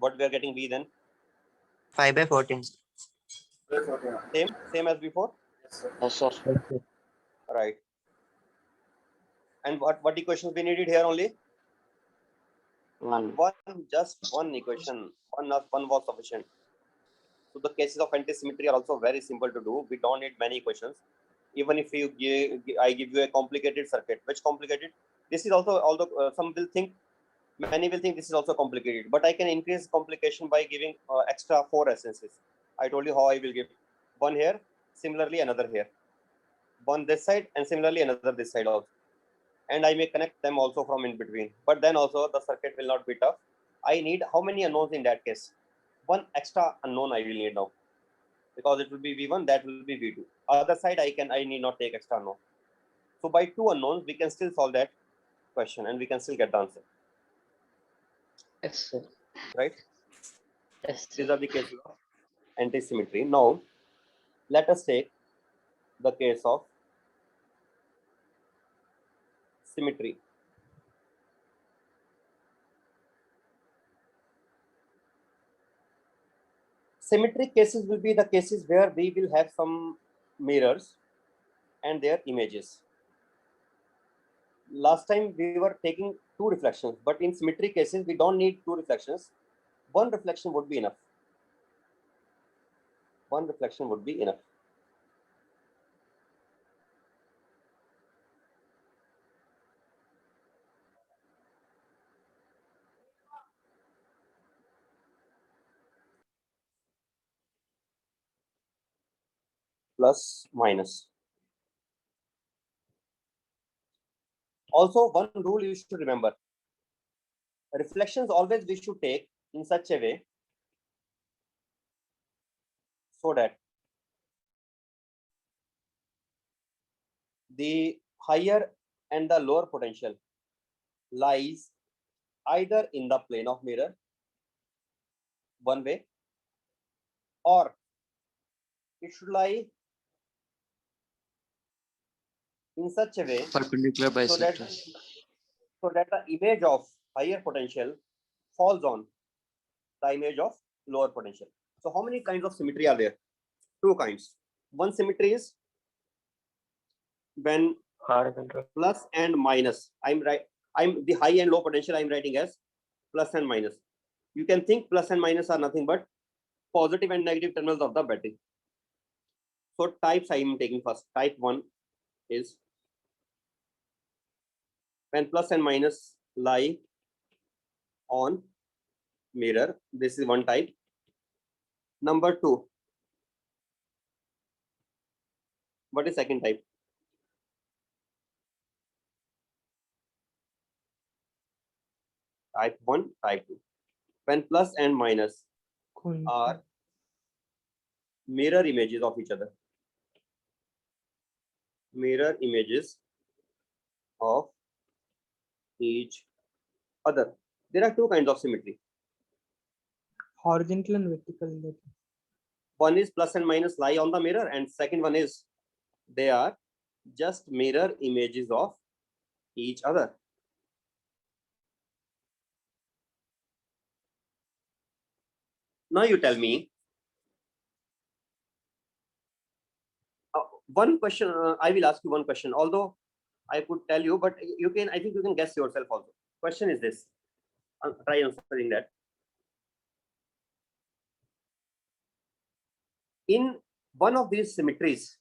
what we are getting V then? 5 by 14. Same as before. Yes, sir. Right. And what equations we needed here only? 1. Just one equation. One was sufficient. So the cases of antisymmetry are also very simple to do. We don't need many equations. Even if I give you a complicated circuit, which complicated? This is also, although many will think this is also complicated, but I can increase complication by giving extra 4 essences. I told you how I will give one here, similarly another here, one this side, and similarly another this side also. And I may connect them also from in between. But then also the circuit will not be tough. I need how many unknowns in that case? One extra unknown I will need now, because it will be V1, that will be V2. Other side I need not take extra unknown. So by 2 unknowns we can still solve that question and we can still get the answer. Yes, sir. Right? Yes, These sir. are the cases of antisymmetry. Now let us take the case of symmetry. Symmetric cases will be the cases where we will have some mirrors and their images. Last time we were taking 2 reflections, but in symmetric cases we don't need 2 reflections. One reflection would be enough. One reflection would be enough. Plus minus. Also, one rule you should remember. Reflections always we should take in such a way so that the higher and the lower potential lies either in the plane of mirror one way, or it should lie in such a way Perpendicular so that the image of higher potential falls on the image of lower potential. So how many kinds of symmetry are there? 2 kinds. One symmetry is when plus and minus. I'm the high and low potential I'm writing as plus and minus. You can think plus and minus are nothing but positive and negative terminals of the battery. So types I am taking first. Type 1 is when plus and minus lie on mirror. This is one type. Number 2. What is second type? Type 1, type 2. When plus and minus are mirror images of each other. Mirror images of each other. There are two kinds of symmetry. Horizontal and vertical. One is plus and minus lie on the mirror, and second one is they are just mirror images of each other. Now you tell me one question. I will ask you one question, although I could tell you, but you can, I think you can guess yourself also. Question is this. Try answering that. In one of these symmetries,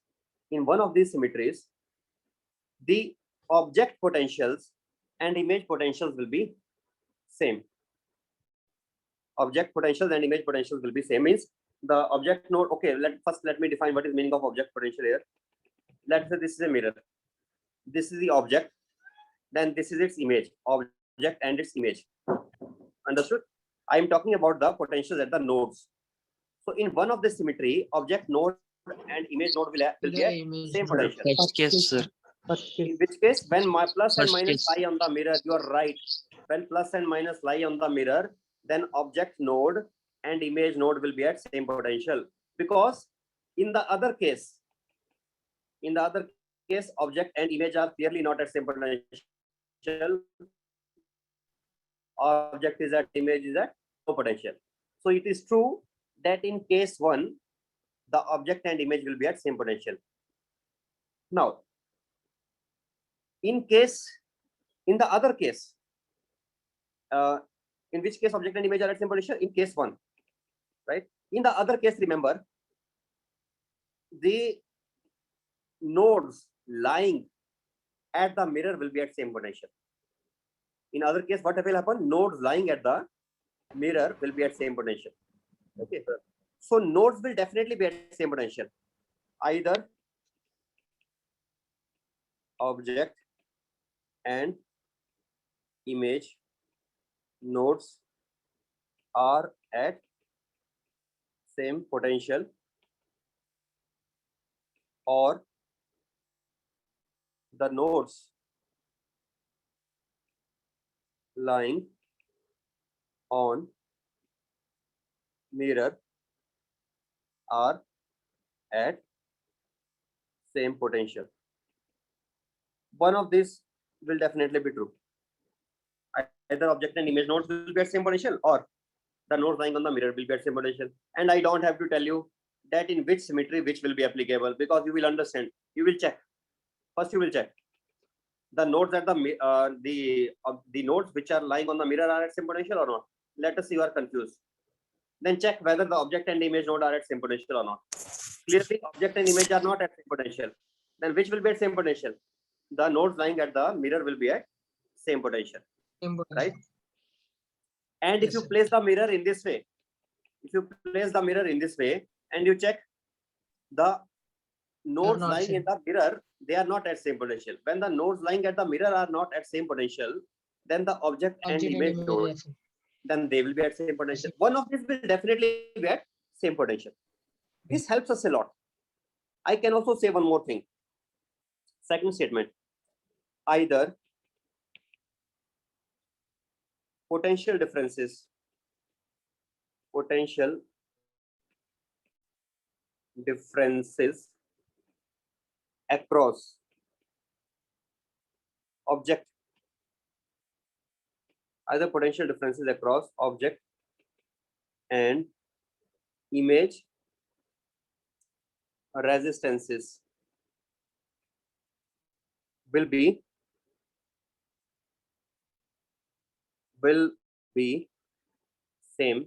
the object potentials and image potentials will be same. Object potentials and image potentials will be same. Means the object node. Okay, let me define what is meaning of object potential here. Let's say this is a mirror. This is the object. Then this is its image. Object and its image. Understood? I am talking about the potentials at the nodes. So in one of the symmetry, object node and image node will be at same potential. First case, sir. In which case, when my plus and First minus case. lie on the mirror, you are right. When plus and minus lie on the mirror, then object node and image node will be at same potential. Because in the other case, object and image are clearly not at same potential. Object is at, image is at no potential. So it is true that in case 1, the object and image will be at same potential. Now, in the other case, in which case object and image are at same potential? In case 1, right? In the other case, remember, the nodes lying at the mirror will be at same potential. In other case, what will happen? Nodes lying at the mirror will be at same potential. Okay, so nodes will definitely be at same potential. Either object and image nodes are at same potential, or the nodes lying on mirror are at same potential. One of these will definitely be true. Either object and image nodes will be at same potential, or the nodes lying on the mirror will be at same potential. And I don't have to tell you that in which symmetry which will be applicable, because you will understand. You will check. First, you will check the nodes at the nodes which are lying on the mirror are at same potential or not. Let us see you are confused. Then check whether the object and image node are at same potential or not. Clearly, object and image are not at same potential. Then which will be at same potential? The nodes lying at the mirror will be at same potential, right? And if you place the mirror in this way, and you check the nodes lying in the mirror, they are not at same potential. When the nodes lying at the mirror are not at same potential, then the object and image node, then they will be at same potential. One of these will definitely be at same potential. This helps us a lot. I can also say one more thing. Second statement. Either potential differences across object, either potential differences across object and image resistances will be same.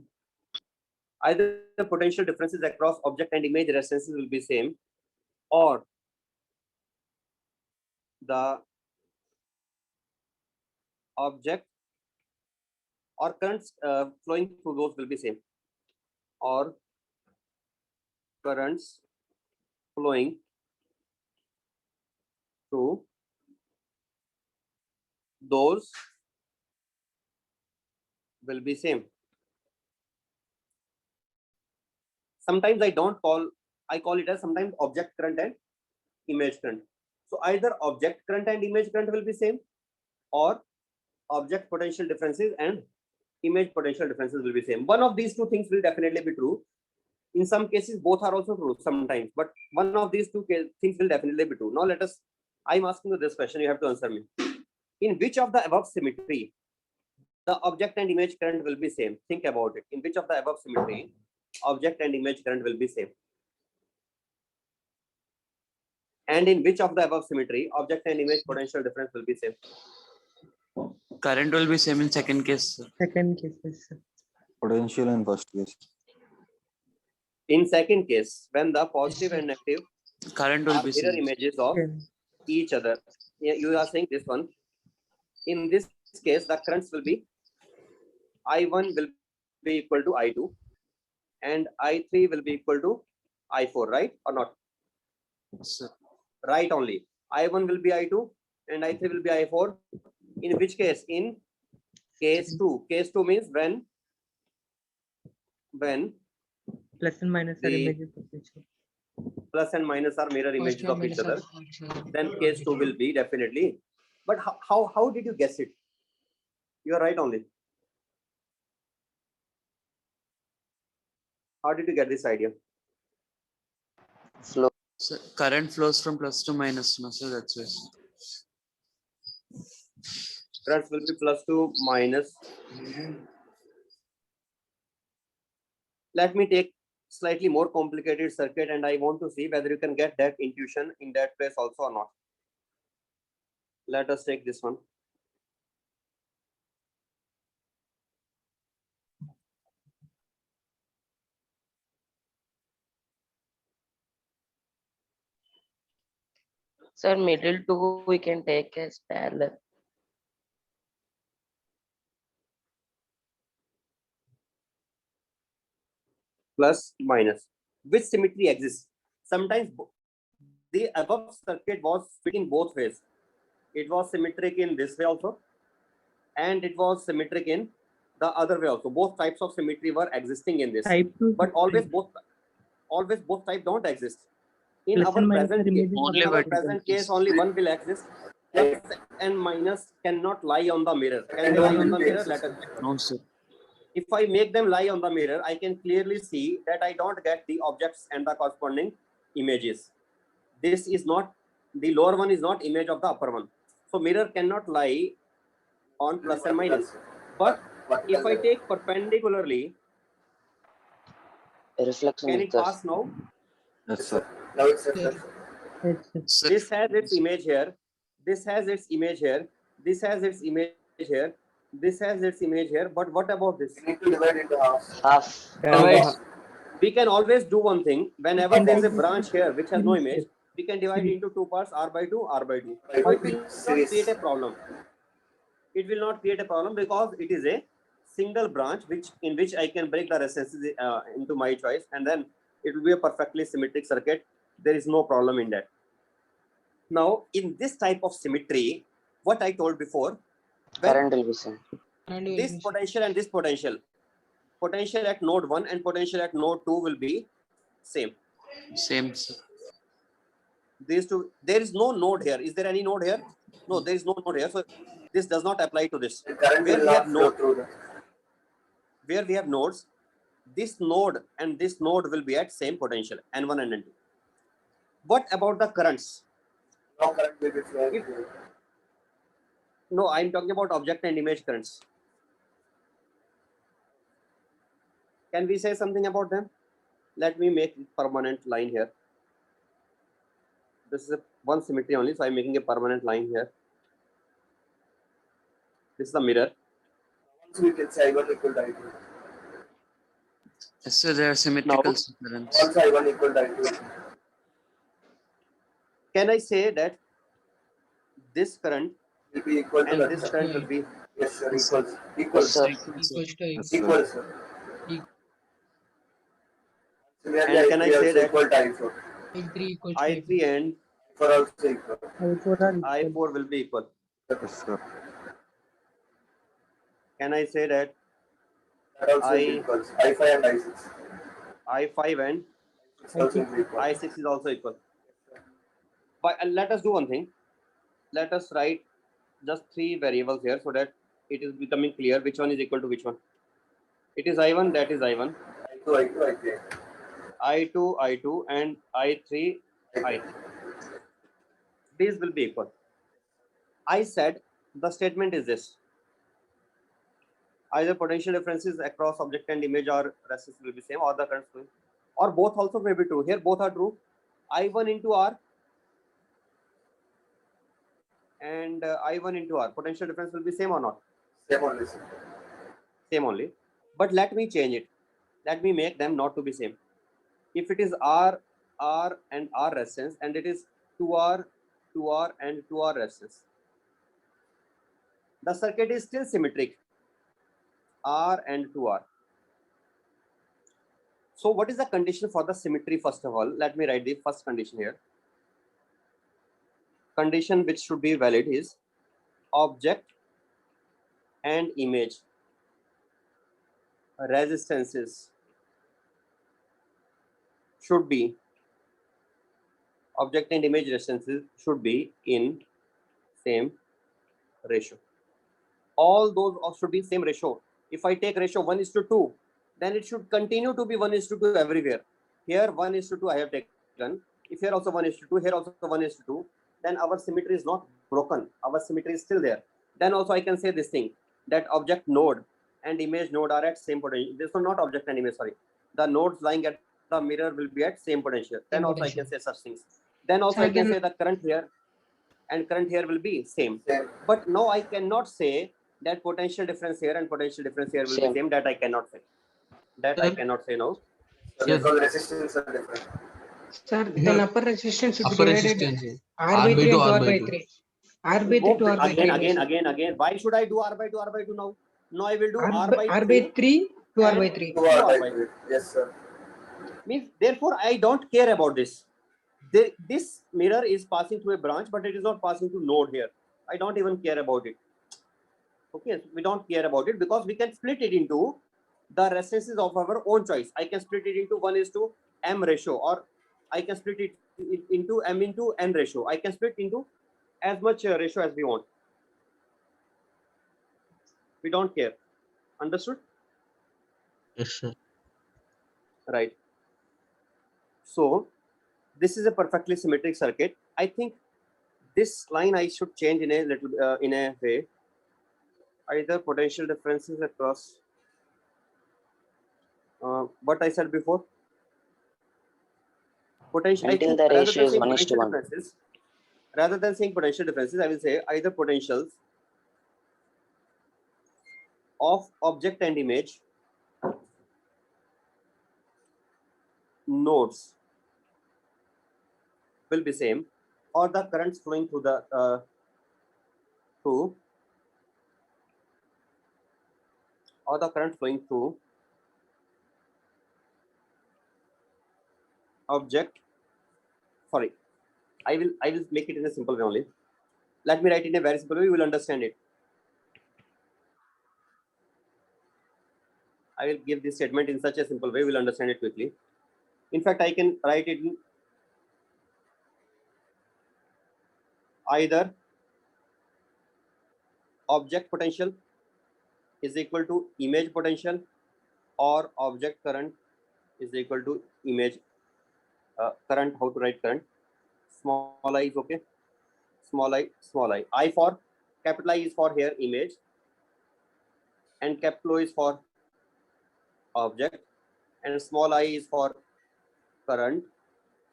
Either the potential differences across object and image resistances will be same, or the object or currents flowing through those will be same, or currents flowing through those will be same. Sometimes I call it as sometimes object current and image current. So either object current and image current will be same, or object potential differences and image potential differences will be same. One of these two things will definitely be true. In some cases, both are also true sometimes, but one of these two things will definitely be true. Now I'm asking you this question, you have to answer me. In which of the above symmetry, the object and image current will be same? Think about it. In which of the above symmetry, object and image current will be same? And in which of the above symmetry, object and image potential difference will be same? Current will be same in second case, sir. Second case, yes, sir. Potential in first case. In second case, when the positive and negative Current will are be mirror same. images of each other. Yeah, you are saying this one. In this case, the currents will be I1 will be equal to I2 and I3 will be equal to I4, right or not? Sir. Right only. I1 will be I2 and I3 will be I4. In which case? In case 2. Case 2 means when Plus and minus are The- images of each other. plus and minus are mirror images of each other, then case 2 will be definitely. But how did you guess it? You are right only. How did you get this idea? Flow. So current flows from plus to minus, no, sir. That's why. Currents will be plus to minus. Let me take slightly more complicated circuit and I want to see whether you can get that intuition in that place also or not. Let us take this one. Sir, middle two we can take as parallel. Plus minus. Which symmetry exists? Sometimes the above circuit was fitting both ways. It was symmetric in this way also, and it was symmetric in the other way also. Both types of symmetry were existing in this, Type 2. but always both type don't exist. In Plus our and minus present are case, images of Only in our vertical present case. case, only one will exist. Plus and minus cannot lie on the mirror. Can they lie on the mirror? Let us check. No, sir. If I make them lie on the mirror, I can clearly see that I don't get the objects and the corresponding images. This is not, the lower one is not image of the upper one. So mirror cannot lie on plus and minus. But if I take perpendicularly, Reflection can is it just pass now? Yes, sir. Now it's reflection. Sir, This has its image here. This has its image here. This has its image here. This has its image here. But what about this? You need to divide into half. half. We can always do one thing. Whenever there is a branch here which has no image, we can divide it into two parts, R by 2, R by 2. It will not create a problem. It will not create a problem because it is a single branch in which I can break the resistances into my choice, and then it will be a perfectly symmetric circuit. There is no problem in that. Now, in this type of symmetry, what I told before, Current will be same. this potential and this potential at node 1 and potential at node 2 will be same. same, sir. These two, there is no node here. Is there any node here? No, there is no node here. So this does not apply to this. The current Where will we not have flow node, through that. where we have nodes, this node and this node will be at same potential, N1 and N2. What about the currents? No current will be flowing If- through. No, I'm talking about object and image currents. Can we say something about them? Let me make permanent line here. This is one symmetry only, so I'm making a permanent line here. This is the mirror. Once we can say I1 equal to I2. Yes, sir, they are symmetrical Now- currents. Once I1 equal to I2. Can I say that this current Will be equal to and that. this current will be Yes, sir. Yes, sir. Equals. Equals. Yes, sir. Equals to Yes, sir. Equals, sir. Similarly, And can I I3 say also that equal to I4. I3 equals to I3 and I4 also equal. I4 are equal. I4 will be equal? Yes, sir. Can I say that That also I equals I5 and I6. I5 and It's also equal. I6 is also equal? But let us do one thing. Let us write just three variables here so that it is becoming clear which one is equal to which one. It is I1, that is I1, I2, I3. I2, I2, and I3, I3. These will be equal. I said the statement is this: either potential differences across object and image or resistance will be same, or the current flowing, or both also may be true. Here both are true. I1 into R and I1 into R, potential difference will be same or not? Same only. Same only. But let me change it. Let me make them not to be same. If it is R and R resistance, and it is 2R and 2R resistance, the circuit is still symmetric, R and 2R. So what is the condition for the symmetry? First of all, let me write the first condition here. Condition which should be valid is object and image resistances should be, object and image resistances should be in same ratio. All those should be same ratio. If I take ratio 1:2, then it should continue to be 1:2 everywhere. Here 1:2 I have taken. If here also 1:2, here also 1:2, then our symmetry is not broken. Our symmetry is still there. Then also I can say this thing, that object node and image node are at same potential. This is not object and image, sorry. The nodes lying at the mirror will be at same potential. Then also I can say such things. Then also I can say the current here and current here will be same. But now I cannot say that potential difference here and potential difference here will be same. That I cannot say. That I cannot say now. Because resistance are different. Sir, then upper resistance should be Upper divided resistance. R by 3 and 2R by 2. 3. R by 3 to R by 3. Again. Why should I do R by 2 now? Now I will do R by 3 to R by 3. 2R by 3. Yes, sir. Means therefore I don't care about this. This mirror is passing through a branch, but it is not passing through node here. I don't even care about it. Okay, we don't care about it because we can split it into the resistances of our own choice. I can split it into 1:M ratio, or I can split it into M into N ratio. I can split into as much ratio as we want. We don't care. Understood? Yes, sir. Right. So this is a perfectly symmetric circuit. I think this line I should change in a little in a way. Either potential differences across what I said before. Potential. Until the ratio is 1:1. Rather than saying potential differences, I will say either potentials of object and image nodes will be same, or the currents flowing through the object. Sorry, I will make it in a simple way only. Let me write in a very simple way. You will understand it. I will give this statement in such a simple way. You will understand it quickly. In fact, I can write it in either object potential is equal to image potential, or object current is equal to image current. How to write current? Small I is okay. Small I. I for capital I is for here image, and capital O is for object, and small I is for current,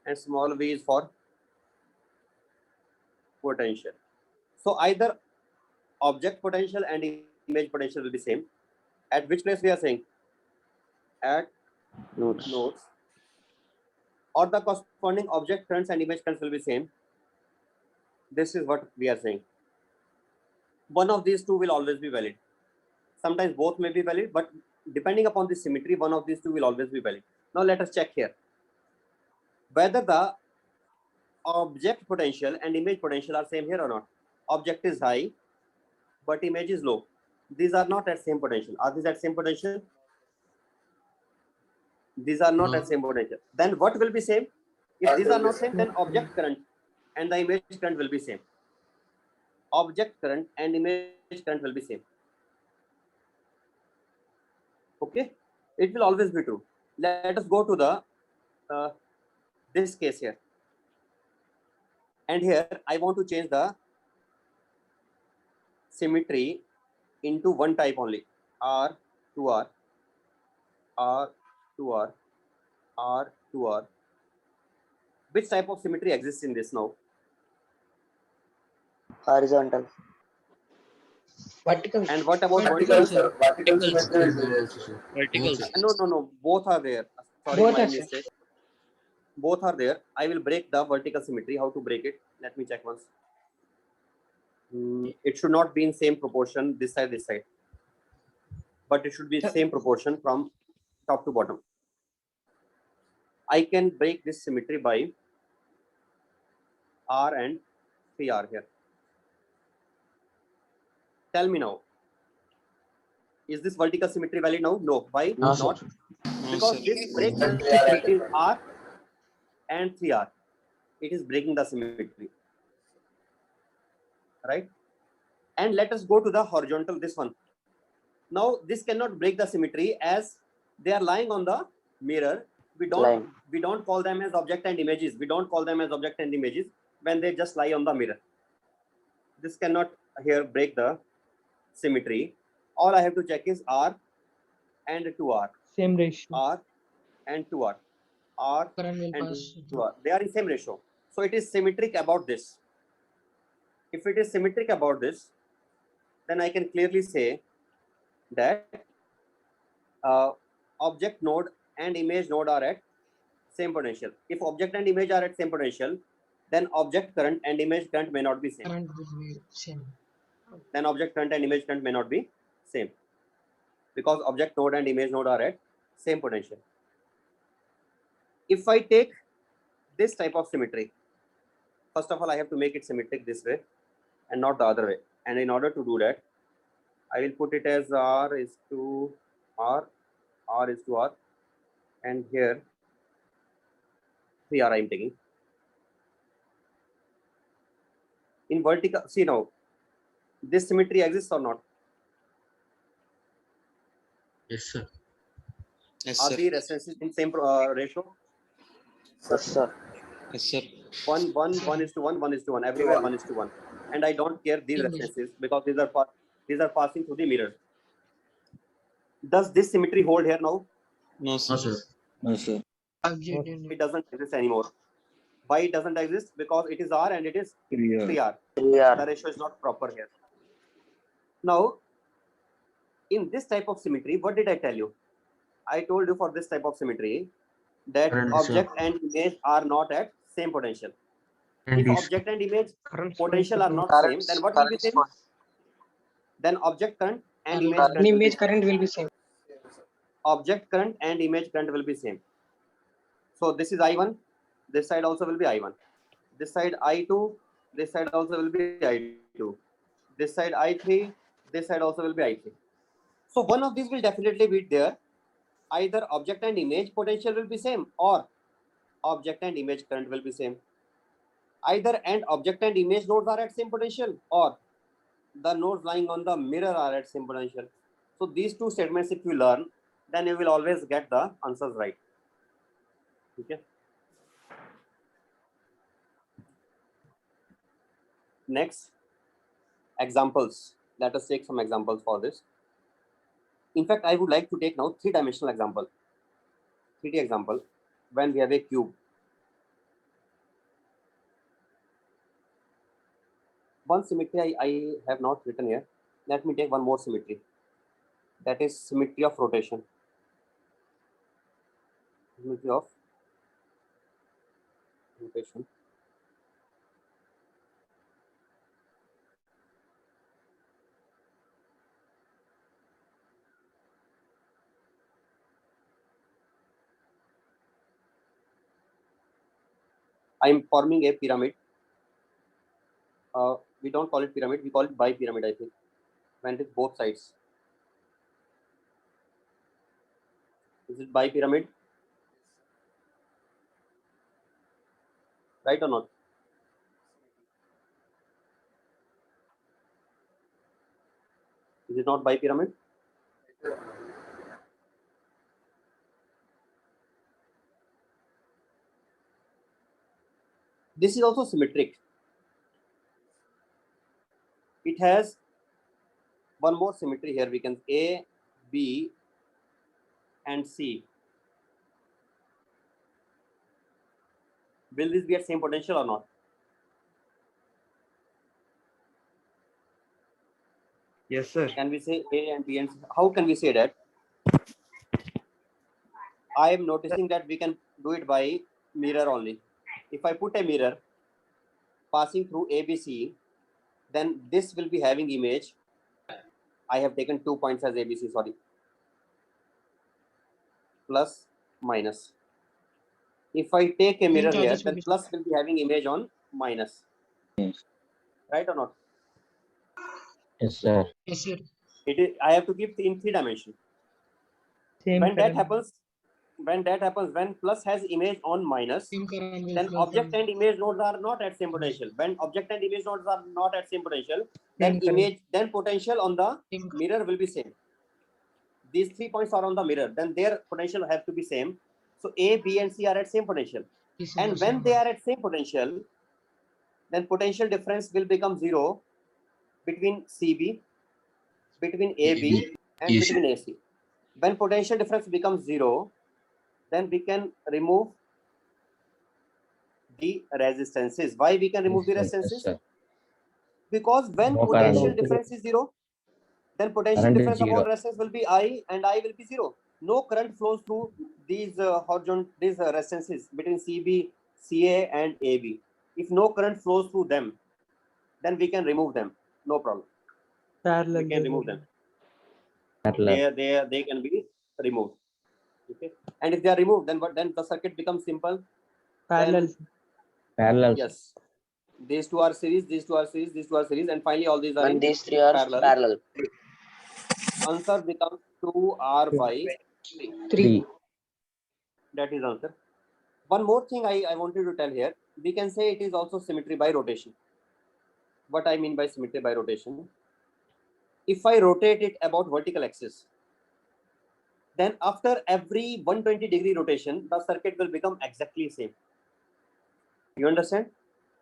and small v is for potential. So either object potential and image potential will be same. At which place we are saying? At nodes. Or the corresponding object currents and image currents will be same. This is what we are saying. One of these two will always be valid. Sometimes both may be valid, but depending upon the symmetry, one of these two will always be valid. Now let us check here whether the object potential and image potential are same here or not. Object is high, but image is low. These are not at same potential. Are these at same potential? These are not No. at same potential. Then what will be same? If these are not same, then object current and the image current will be same. Object current and image current will be same. Okay, it will always be true. Let us go to the this case here, and here I want to change the symmetry into one type only, R to R, R to R, R to R. Which type of symmetry exists in this now? Horizontal. Vertical. And what about Vertical, horizontal? sir. Vertical Vertical symmetry is there there. also, sir. Vertical. Both, sir. No. Both are there. Sorry, Both my are, sir. mistake. Both are there. I will break the vertical symmetry. How to break it? Let me check once. It should not be in same proportion this side, but it should be same proportion from top to bottom. I can break this symmetry by R and 3R here. Tell me now. Is this vertical symmetry valid now? No. Why No, not? sir. Because this breaks the symmetry between R and 3R. It is breaking the symmetry. Right? And let us go to the horizontal, this one. Now this cannot break the symmetry as they are lying on the mirror. We don't call them as object and images. We don't call them as object and images when they just lie on the mirror. This cannot here break the symmetry. All I have to check is R and 2R. Same ratio. R and 2R. R Current will and pass. 2R. They are in same ratio. So it is symmetric about this. If it is symmetric about this, then I can clearly say that object node and image node are at same potential. If object and image are at same potential, then object current and image current may not be same. Current will be same. Then object current and image current may not be same, because object node and image node are at same potential. If I take this type of symmetry, first of all, I have to make it symmetric this way and not the other way. And in order to do that, I will put it as R is to R, R is to R, and here 3R I am taking. In vertical, see now, this symmetry exists or not? Yes, sir. Yes, Are sir. the references in same ratio? Yes, sir. Yes, sir. 1 is to 1, 1 is to 1. Everywhere 1 is to 1. And I don't care these references because these are passing through the mirror. Does this symmetry hold here now? No, sir. No, sir. No, sir. Object and It doesn't exist anymore. Why it doesn't exist? Because it is R and it is 3R. 3R. 3R. The ratio is not proper here. Now, in this type of symmetry, what did I tell you? I told you for this type of symmetry that Current, object sir. and image are not at same potential. And If this. object and image Current potential are not same, then what will be same? Then object current and image current will be image current will be same. object current and image current will be same. So this is I1, this side also will be I1. This side I2, this side also will be I2. This side I3, this side also will be I3. So one of these will definitely be there. Either object and image potential will be same or object and image current will be same. Either and object and image nodes are at same potential or the nodes lying on the mirror are at same potential. So these two statements if you learn, then you will always get the answers right. Okay. Next, examples. Let us take some examples for this. In fact, I would like to take now three-dimensional example, 3D example, when we have a cube. One symmetry I have not written here. Let me take one more symmetry. That is symmetry of rotation. Symmetry of rotation. I'm forming a pyramid. We don't call it pyramid, we call it bipyramid, I think, when it is both sides. Is it bipyramid? Right or not? Is it not bipyramid? This is also symmetric. It has one more symmetry here. We can A, B, and C. Will this be at same potential or not? Yes, sir. Can we say A and B and C? How can we say that? I am noticing that we can do it by mirror only. If I put a mirror passing through ABC, then this will be having image. I have taken 2 points as ABC, sorry. Plus, minus. If I take a mirror here, then plus will be having image on minus. Yes. Right or not? Yes, sir. Yes, sir. It is. I have to keep in 3 dimensions. Same When that current. happens, when plus has image on minus, Same current will then flow object from and image nodes are not at same potential. When object and image nodes are not at same potential, then Same current. image, then potential on the same current. mirror will be same. These 3 points are on the mirror, then their potential have to be same. So A, B, and C are at same potential. This is And also when they are at same potential, then potential difference will become 0 between CB, between AB, and Yes. between AC. When potential difference becomes 0, then we can remove the resistances. Why we can remove the resistances? Because when No potential current. difference is 0, then potential Current is difference upon zero. resistance will be I, and I will be 0. No current flows through these resistances between CB, CA, and AB. If no current flows through them, then we can remove them. No problem. Parallel. We can remove them. Parallel. They can be removed. Okay. And if they are removed, then the circuit becomes simple. Parallel. Parallel. Yes. These two are series, these two are series, these two are series, and finally all these are And in these 3 are parallel. parallel. Answer becomes 2R by 3. that is answer. One more thing I wanted to tell here. We can say it is also symmetry by rotation. What I mean by symmetry by rotation? If I rotate it about vertical axis, then after every 120-degree rotation, the circuit will become exactly same. You understand?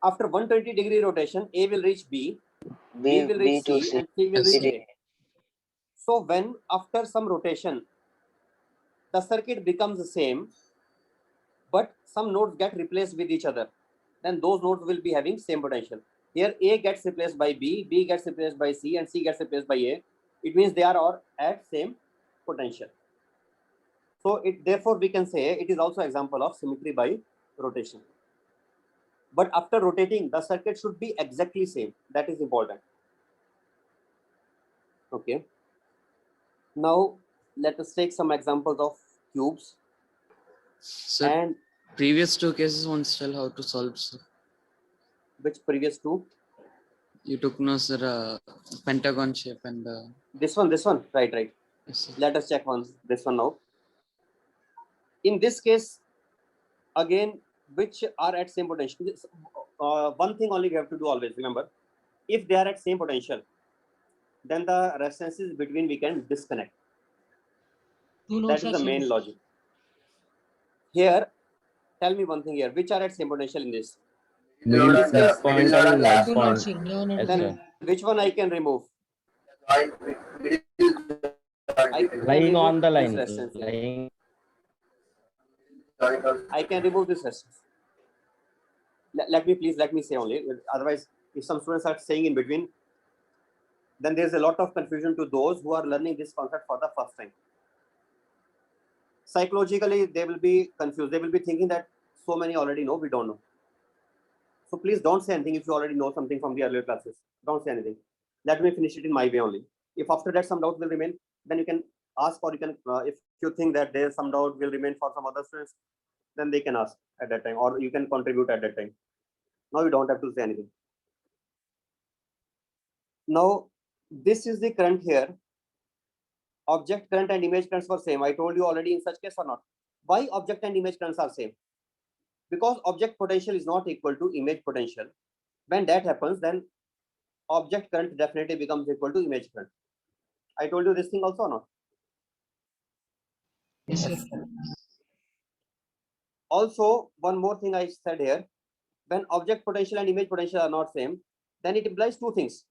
After 120-degree rotation, A will reach B, B will reach to C, C. and C will Yes, reach sir. A. So when after some rotation, the circuit becomes the same, but some nodes get replaced with each other, then those nodes will be having same potential. Here A gets replaced by B, B gets replaced by C, and C gets replaced by A. It means they are all at same potential. So therefore we can say it is also example of symmetry by rotation. But after rotating, the circuit should be exactly same. That is important. Okay. Now let us take some examples of cubes. Sir, And previous 2 cases won't tell how to solve, sir. which previous two? You took no, sir, pentagon shape and This one, right. yes, sir. Let us check this one now. In this case, again, which are at same potential. One thing only we have to do always, remember, if they are at same potential, then the resistances between we can disconnect. That is the main logic. Here, tell me one thing here, which are at same potential in this? Middle point and light point. Yes, Then sir. which one I can remove? I can Lying remove on the this line. resistance here. Lying. I can remove this resistance. Let me say only. Otherwise, if some students are saying in between, then there's a lot of confusion to those who are learning this concept for the first time. Psychologically, they will be confused. They will be thinking that so many already know, we don't know. So please don't say anything if you already know something from the earlier classes. Don't say anything. Let me finish it in my way only. If after that some doubt will remain, then you can ask, or you can, if you think that there's some doubt will remain for some other students, then they can ask at that time, or you can contribute at that time. Now you don't have to say anything. Now this is the current here. Object current and image currents were same. I told you already in such case or not. Why object and image currents are same? Because object potential is not equal to image potential. When that happens, then object current definitely becomes equal to image current. I told you this thing also or not? Yes, sir. Also, one more thing I said here, when object potential and image potential are not same, then it implies two things.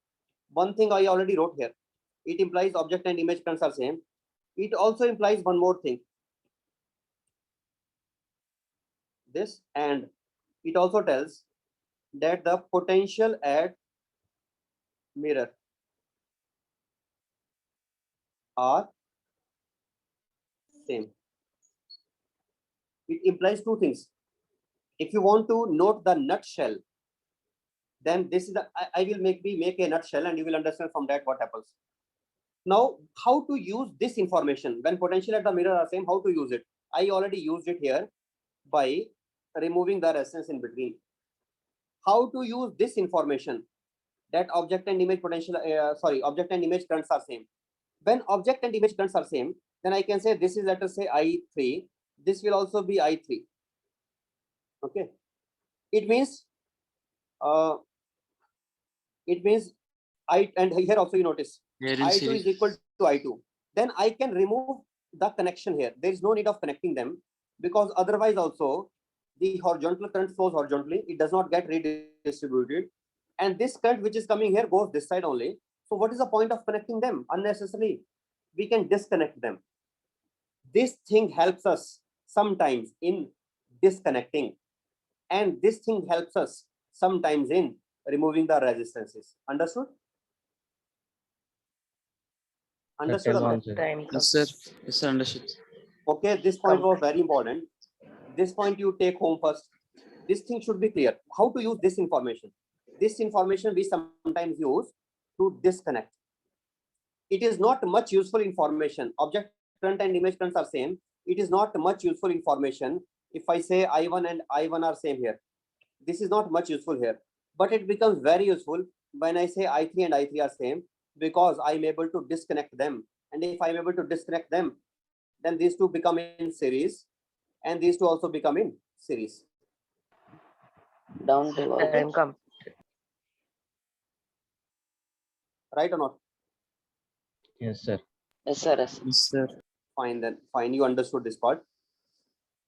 One thing I already wrote here. It implies object and image currents are same. It also implies one more thing. This, and it also tells that the potential at mirror are same. It implies two things. If you want to note the nutshell, then this is the I will make a nutshell and you will understand from that what happens. Now, how to use this information when potential at the mirror are same, how to use it? I already used it here by removing the resistance in between. How to use this information that object and image potential, object and image currents are same. When object and image currents are same, then I can say this is, let us say, I3. This will also be I3. Okay. It means I, and here also you notice I2 is equal to I2. Then I can remove the connection here. There is no need of connecting them, because otherwise also the horizontal current flows horizontally. It does not get redistributed. And this current which is coming here goes this side only. So what is the point of connecting them unnecessarily? We can disconnect them. This thing helps us sometimes in disconnecting. And this thing helps us sometimes in removing the resistances. Understood? Understood? Yes, sir. Yes, sir. Understood. Okay, this point was very important. This point you take home first. This thing should be clear. How to use this information? This information we sometimes use to disconnect. It is not much useful information. Object current and image currents are same. It is not much useful information if I say I1 and I1 are same here. This is not much useful here, but it becomes very useful when I say I3 and I3 are same, because I'm able to disconnect them. And if I'm able to disconnect them, then these two become in series, and these two also become in series. Down to time come. Right or not? Yes, sir. Yes, sir. Yes. Yes, sir. Fine then. Fine, you understood this part.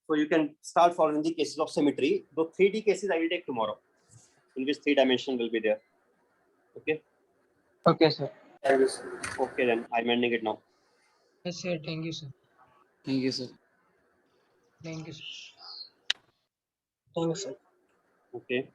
So you can start solving the cases of symmetry. The 3D cases I will take tomorrow, in which 3 dimension will be there. Okay. Okay, sir. Okay, then I'm ending it now. Yes, sir. Thank you, sir. Thank you, sir. Thank you, sir. Thank you, sir. Okay.